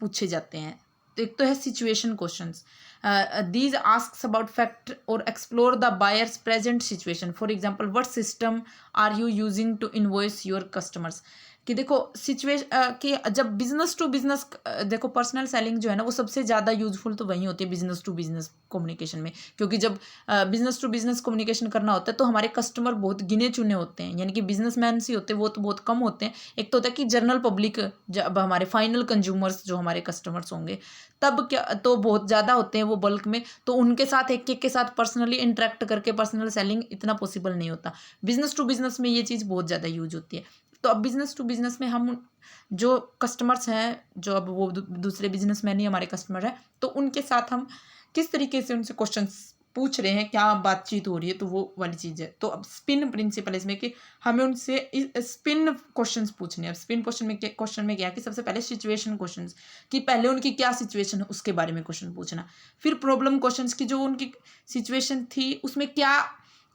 पूछे जाते हैं। तो एक तो है situation questions, these asks about fact और explore the buyers present situation. For example what system are you using to invoice your customers. कि देखो सिचुएशन कि जब बिजनेस टू बिजनेस, देखो पर्सनल सेलिंग जो है ना वो सबसे ज़्यादा यूजफुल तो वहीं होती है बिजनेस टू बिजनेस कम्युनिकेशन में, क्योंकि जब बिजनेस टू बिजनेस कम्युनिकेशन करना होता है तो हमारे कस्टमर बहुत गिने चुने होते हैं, यानी कि बिजनेसमैन ही होते हैं, वो तो बहुत कम होते हैं। एक तो होता है कि जनरल पब्लिक, जब हमारे फाइनल कंज्यूमर्स जो हमारे कस्टमर्स होंगे तब क्या तो बहुत ज़्यादा होते हैं वो बल्क में, तो उनके साथ एक एक के साथ पर्सनली इंटरेक्ट करके पर्सनल सेलिंग इतना पॉसिबल नहीं होता। बिजनेस टू बिजनेस में ये चीज़ बहुत ज़्यादा यूज होती है। तो अब बिजनेस टू बिजनेस में हम जो कस्टमर्स हैं, जो अब वो दूसरे बिजनेसमैन ही हमारे कस्टमर है, तो उनके साथ हम किस तरीके से उनसे क्वेश्चंस पूछ रहे हैं, क्या बातचीत हो रही है, तो वो वाली चीज़ है। तो अब स्पिन प्रिंसिपल इसमें कि हमें उनसे स्पिन क्वेश्चंस पूछने हैं। स्पिन क्वेश्चन में क्या है कि सबसे पहले सिचुएशन क्वेश्चंस, कि पहले उनकी क्या सिचुएशन है उसके बारे में क्वेश्चन पूछना। फिर प्रॉब्लम क्वेश्चंस की जो उनकी सिचुएशन थी उसमें क्या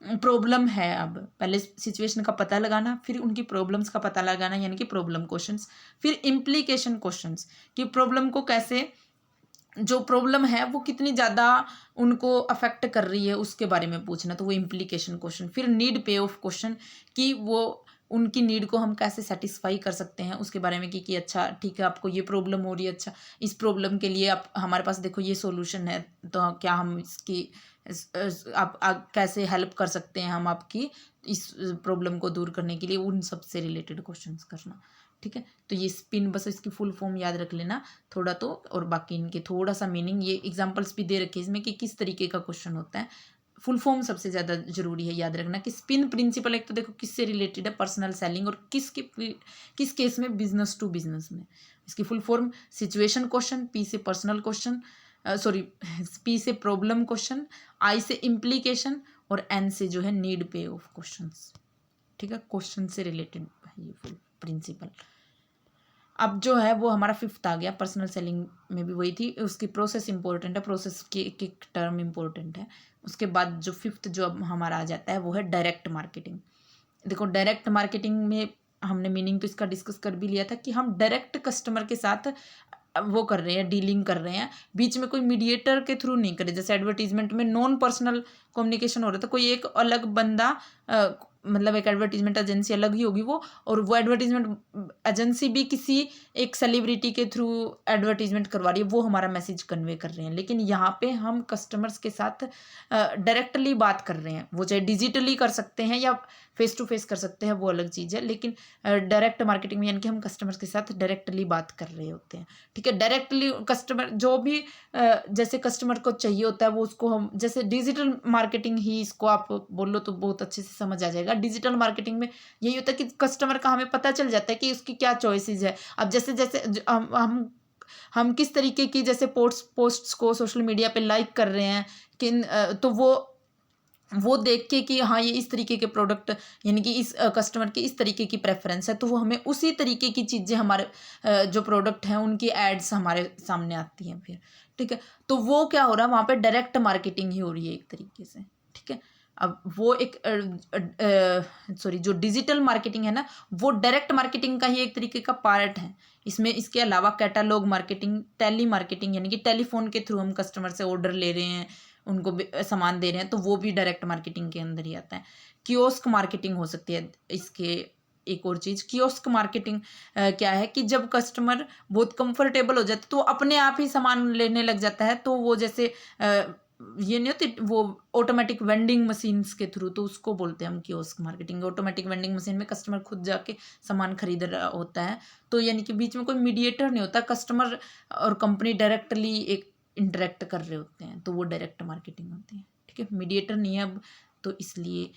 प्रॉब्लम है, अब पहले सिचुएशन का पता लगाना, फिर उनकी प्रॉब्लम्स का पता लगाना यानी कि प्रॉब्लम क्वेश्चंस। फिर इम्प्लीकेशन क्वेश्चंस, कि प्रॉब्लम को कैसे, जो प्रॉब्लम है वो कितनी ज़्यादा उनको अफेक्ट कर रही है उसके बारे में पूछना, तो वो इम्प्लीकेशन क्वेश्चन। फिर नीड पे ऑफ क्वेश्चन, कि वो उनकी नीड को हम कैसे सेटिस्फाई कर सकते हैं उसके बारे में, कि अच्छा ठीक है आपको ये प्रॉब्लम हो रही है, अच्छा इस प्रॉब्लम के लिए आप हमारे पास देखो ये सॉल्यूशन है, तो क्या हम इसकी आप कैसे हेल्प कर सकते हैं हम आपकी इस प्रॉब्लम को दूर करने के लिए, उन सब से रिलेटेड क्वेश्चंस करना। ठीक है, तो ये स्पिन, बस इसकी फुल फॉर्म याद रख लेना थोड़ा तो, और बाकी इनके थोड़ा सा मीनिंग, ये एग्जांपल्स भी दे रखे इसमें कि किस तरीके का क्वेश्चन होता है। फुल फॉर्म सबसे ज़्यादा जरूरी है याद रखना कि स्पिन प्रिंसिपल एक तो देखो किससे रिलेटेड है, पर्सनल सेलिंग, और किस केस में बिजनेस टू बिजनेस में। इसकी full form situation question, P से पर्सनल क्वेश्चन, सॉरी पी से प्रॉब्लम क्वेश्चन, आई से इम्प्लीकेशन, और एन से जो है नीड पे ऑफ क्वेश्चंस। ठीक है, क्वेश्चन से रिलेटेड है ये फुल प्रिंसिपल। अब जो है वो हमारा फिफ्थ आ गया, पर्सनल सेलिंग में भी वही थी, उसकी प्रोसेस इंपॉर्टेंट है, प्रोसेस की एक एक टर्म इंपॉर्टेंट है। उसके बाद जो फिफ्थ जो अब हमारा आ जाता है वो है डायरेक्ट मार्केटिंग। देखो डायरेक्ट मार्केटिंग में हमने मीनिंग तो इसका डिस्कस कर भी लिया था कि हम डायरेक्ट कस्टमर के साथ वो कर रहे हैं, डीलिंग कर रहे हैं, बीच में कोई मीडिएटर के थ्रू नहीं करे। जैसे एडवर्टीजमेंट में नॉन पर्सनल कम्युनिकेशन हो रहा था, कोई एक अलग बंदा मतलब एक एडवर्टीजमेंट एजेंसी अलग ही होगी वो, और वो एडवर्टीजमेंट एजेंसी भी किसी एक सेलिब्रिटी के थ्रू एडवर्टीजमेंट करवा रही है, वो हमारा मैसेज कन्वे कर रहे हैं। लेकिन यहाँ पे हम कस्टमर्स के साथ डायरेक्टली बात कर रहे हैं, वो चाहे डिजिटली कर सकते हैं या फेस टू फेस कर सकते हैं, वो अलग चीज़ है। लेकिन डायरेक्ट मार्केटिंग में यानी कि हम कस्टमर्स के साथ डायरेक्टली बात कर रहे होते हैं। ठीक है, डायरेक्टली कस्टमर जो भी जैसे कस्टमर को चाहिए होता है वो उसको हम, जैसे डिजिटल मार्केटिंग ही इसको आप बोलो तो बहुत अच्छे से समझ आ जाएगा। डिजिटल मार्केटिंग में यही होता है कि कस्टमर का हमें पता चल जाता है कि उसकी क्या चॉइसेस है। अब जैसे जैसे हम किस तरीके की जैसे पोस्ट्स को सोशल मीडिया पे लाइक कर रहे हैं, किन तो वो वो देख के कि हाँ ये इस तरीके के प्रोडक्ट, यानी कि इस कस्टमर की इस तरीके की प्रेफरेंस है, तो वो हमें उसी तरीके की चीज़ें हमारे जो प्रोडक्ट हैं उनकी एड्स हमारे सामने आती हैं फिर। ठीक है, तो वो क्या हो रहा है, वहाँ पे डायरेक्ट मार्केटिंग ही हो रही है एक तरीके से। ठीक है, अब वो एक सॉरी जो डिजिटल मार्केटिंग है ना, वो डायरेक्ट मार्केटिंग का ही एक तरीके का पार्ट है। इसमें इसके अलावा कैटालॉग मार्केटिंग, टेली मार्केटिंग, यानी कि टेलीफोन के थ्रू हम कस्टमर से ऑर्डर ले रहे हैं, उनको सामान दे रहे हैं, तो वो भी डायरेक्ट मार्केटिंग के अंदर ही आता है। कियोस्क मार्केटिंग हो सकती है इसके। एक और चीज़ कियोस्क मार्केटिंग क्या है कि जब कस्टमर बहुत कंफर्टेबल हो जाता है तो अपने आप ही सामान लेने लग जाता है, तो वो जैसे ये नहीं होती वो ऑटोमेटिक वेंडिंग मशीन्स के थ्रू, तो उसको बोलते हैं हम kiosk marketing. Automatic vending machine में कस्टमर खुद जाके सामान खरीद रहा होता है, तो यानी कि बीच में कोई मीडिएटर नहीं होता, कस्टमर और कंपनी डायरेक्टली एक इंटरेक्ट कर रहे होते हैं, तो वो डायरेक्ट मार्केटिंग होती है। ठीक है, मीडिएटर नहीं है अब, तो इसलिए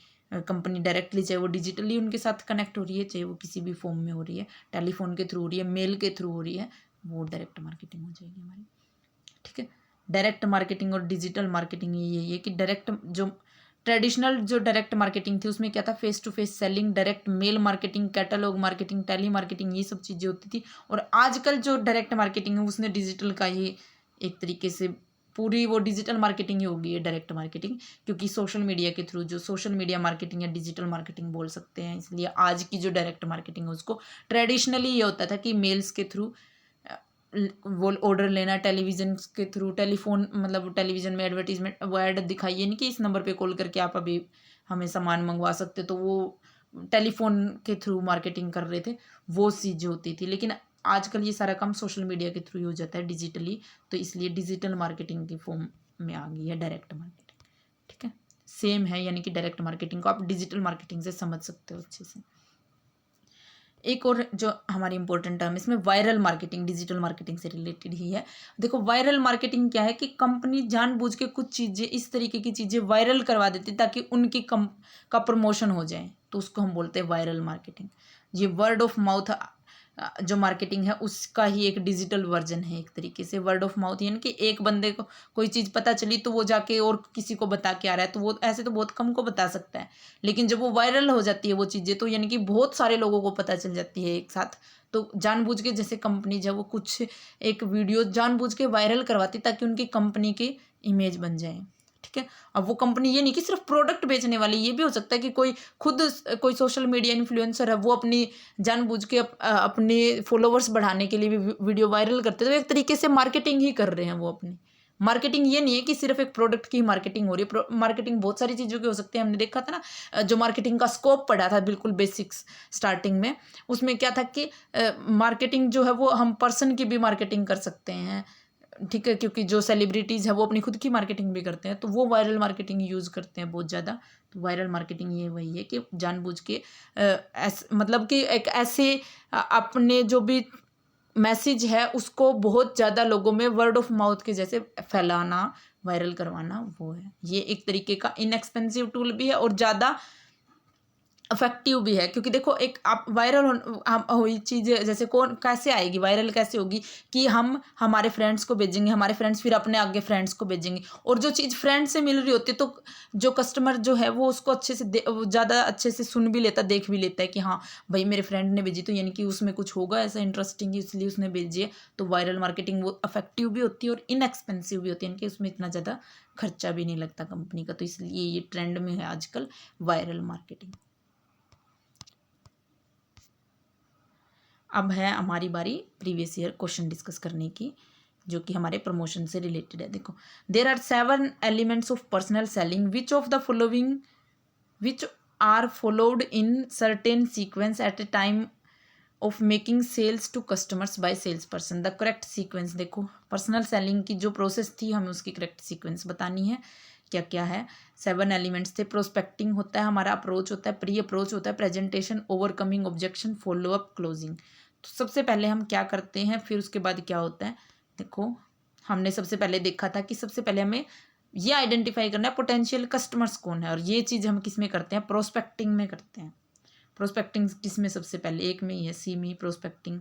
कंपनी डायरेक्टली, चाहे वो डिजिटली उनके साथ कनेक्ट हो रही है, चाहे वो किसी भी फॉर्म में हो रही है, टेलीफोन के थ्रू हो रही है, मेल के थ्रू हो रही है, वो डायरेक्ट मार्केटिंग हो जाएगी हमारी। ठीक है, डायरेक्ट मार्केटिंग और डिजिटल मार्केटिंग यही है कि डायरेक्ट जो ट्रेडिशनल जो डायरेक्ट मार्केटिंग थी उसमें क्या था, face to face selling, direct mail marketing, catalogue marketing, telemarketing, ये सब चीज़ें होती थी। और आजकल जो डायरेक्ट मार्केटिंग है उसने डिजिटल का ही एक तरीके से पूरी वो डिजिटल मार्केटिंग ही होगी है डायरेक्ट मार्केटिंग, क्योंकि सोशल मीडिया के थ्रू जो सोशल मीडिया मार्केटिंग या डिजिटल मार्केटिंग बोल सकते हैं। इसलिए आज की जो डायरेक्ट मार्केटिंग है उसको ट्रेडिशनली ये होता था कि मेल्स के थ्रू वो ऑर्डर लेना, टेलीविज़न के थ्रू, टेलीफोन मतलब टेलीविज़न में एडवर्टीजमेंट वो ऐड दिखाइए नहीं कि इस नंबर पे कॉल करके आप अभी हमें सामान मंगवा सकते, तो वो टेलीफोन के थ्रू मार्केटिंग कर रहे थे, वो चीज़ होती थी। लेकिन आजकल ये सारा काम सोशल मीडिया के थ्रू ही हो जाता है डिजिटली, तो इसलिए डिजिटल मार्केटिंग की फॉर्म में आ गई है डायरेक्ट मार्केटिंग। ठीक है, सेम है, यानी कि डायरेक्ट मार्केटिंग को आप डिजिटल मार्केटिंग से समझ सकते हो अच्छे से। एक और जो हमारी इंपॉर्टेंट टर्म इसमें वायरल मार्केटिंग, डिजिटल मार्केटिंग से रिलेटेड ही है। देखो वायरल मार्केटिंग क्या है कि कंपनी जानबूझ के कुछ चीज़ें इस तरीके की चीज़ें वायरल करवा देती ताकि उनकी का प्रमोशन हो जाए, तो उसको हम बोलते हैं वायरल मार्केटिंग। ये वर्ड ऑफ माउथ जो मार्केटिंग है उसका ही एक डिजिटल वर्जन है एक तरीके से। वर्ड ऑफ माउथ यानी कि एक बंदे को कोई चीज़ पता चली तो वो जाके और किसी को बता के आ रहा है, तो वो ऐसे तो बहुत कम को बता सकता है, लेकिन जब वो वायरल हो जाती है वो चीज़ें, तो यानी कि बहुत सारे लोगों को पता चल जाती है एक साथ। तो जानबूझ के जैसे कंपनी जब वो कुछ एक वीडियो जानबूझ के वायरल करवाती ताकि उनकी कंपनी की इमेज बन जाए। ठीक है, अब वो कंपनी ये नहीं कि सिर्फ प्रोडक्ट बेचने वाली, ये भी हो सकता है कि कोई खुद कोई सोशल मीडिया इन्फ्लुएंसर है, वो अपनी जानबूझ के अपने फॉलोवर्स बढ़ाने के लिए भी वीडियो वायरल करते हैं, तो एक तरीके से मार्केटिंग ही कर रहे हैं वो अपनी। मार्केटिंग ये नहीं है कि सिर्फ एक प्रोडक्ट की मार्केटिंग हो रही है, मार्केटिंग बहुत सारी चीज़ों की हो सकती है। हमने देखा था ना जो मार्केटिंग का स्कोप पढ़ा था बिल्कुल बेसिक्स स्टार्टिंग में, उसमें क्या था कि मार्केटिंग जो है वो हम पर्सन की भी मार्केटिंग कर सकते हैं। ठीक है, क्योंकि जो सेलिब्रिटीज़ है वो अपनी खुद की मार्केटिंग भी करते हैं, तो वो वायरल मार्केटिंग यूज़ करते हैं बहुत ज़्यादा। तो वायरल मार्केटिंग ये वही है कि जानबूझ के मतलब कि एक ऐसे अपने जो भी मैसेज है उसको बहुत ज़्यादा लोगों में वर्ड ऑफ माउथ के जैसे फैलाना, वायरल करवाना, वो है। ये एक तरीके का इनएक्सपेंसिव टूल भी है और ज़्यादा इफेक्टिव भी है, क्योंकि देखो एक आप वायरल हुई चीज़ें जैसे कौन कैसे आएगी, वायरल कैसे होगी कि हम हमारे फ्रेंड्स को भेजेंगे, हमारे फ्रेंड्स फिर अपने आगे फ्रेंड्स को भेजेंगे, और जो चीज़ फ्रेंड से मिल रही होती है तो जो कस्टमर जो है वो उसको अच्छे से ज़्यादा अच्छे से सुन भी लेता, देख भी लेता है कि हाँ भाई मेरे फ्रेंड ने भेजी तो यानी कि उसमें कुछ होगा ऐसा इंटरेस्टिंग, इसलिए उसने भेजी है। तो वायरल मार्केटिंग वो इफेक्टिव भी होती है और इनएक्सपेंसिव भी होती है, यानी कि उसमें इतना ज़्यादा खर्चा भी नहीं लगता कंपनी का, तो इसलिए ये ट्रेंड में है आजकल वायरल मार्केटिंग। अब है हमारी बारी प्रीवियस ईयर क्वेश्चन डिस्कस करने की, जो कि हमारे प्रमोशन से रिलेटेड है। देखो, there are 7 elements of personal selling which of the following which are followed in certain sequence at a time of making sales to customers by sales person. The correct sequence, देखो personal selling की जो process थी हमें उसकी correct sequence बतानी है। क्या क्या है, 7 एलिमेंट्स थे। प्रोस्पेक्टिंग होता है हमारा, अप्रोच होता है, प्री अप्रोच होता है, presentation, overcoming objection, follow up, closing. तो सबसे पहले हम क्या करते हैं, फिर उसके बाद क्या होता है। देखो हमने सबसे पहले देखा था कि सबसे पहले हमें ये आइडेंटिफाई करना है पोटेंशियल कस्टमर्स कौन है, और ये चीज़ हम किस में करते हैं, प्रोस्पेक्टिंग में करते हैं। प्रोस्पेक्टिंग किस में, सबसे पहले एक में ही है, सी में, प्रोस्पेक्टिंग।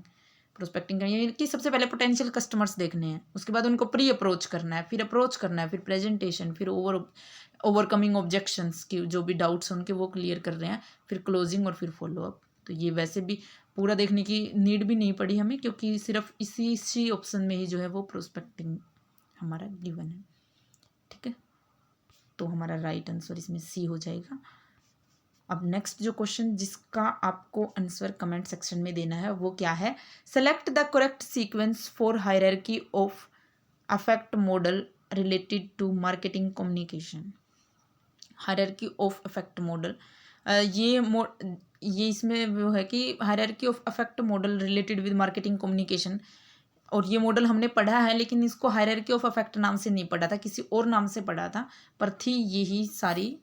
प्रोस्पेक्टिंग करनी है कि सबसे पहले पोटेंशियल कस्टमर्स देखने हैं, उसके बाद उनको प्री अप्रोच करना है, फिर अप्रोच करना है, फिर प्रेजेंटेशन, फिर ओवरकमिंग ऑब्जेक्शंस की जो भी डाउट्स हैं उनके वो क्लियर कर रहे हैं, फिर क्लोजिंग और फिर फॉलोअप। तो ये वैसे भी पूरा देखने की नीड भी नहीं पड़ी हमें, क्योंकि सिर्फ इसी ऑप्शन में ही जो है वो प्रोस्पेक्टिंग हमारा गिवन है। ठीक है, तो हमारा राइट आंसर इसमें सी हो जाएगा। अब नेक्स्ट जो क्वेश्चन जिसका आपको आंसर कमेंट सेक्शन में देना है वो क्या है? Select the correct sequence for hierarchy of affect model related to marketing communication. Hierarchy of affect model, ये इसमें वो है कि hierarchy of affect model related with marketing communication, और ये मॉडल हमने पढ़ा है लेकिन इसको हायरार्की ऑफ अफेक्ट नाम से नहीं पढ़ा था, किसी और नाम से पढ़ा था, पर थी यही सारी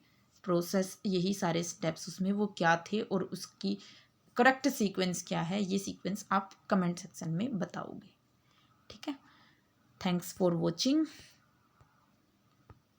प्रोसेस, यही सारे स्टेप्स उसमें वो क्या थे और उसकी करेक्ट सीक्वेंस क्या है, ये सीक्वेंस आप कमेंट सेक्शन में बताओगे। ठीक है, थैंक्स फॉर वॉचिंग।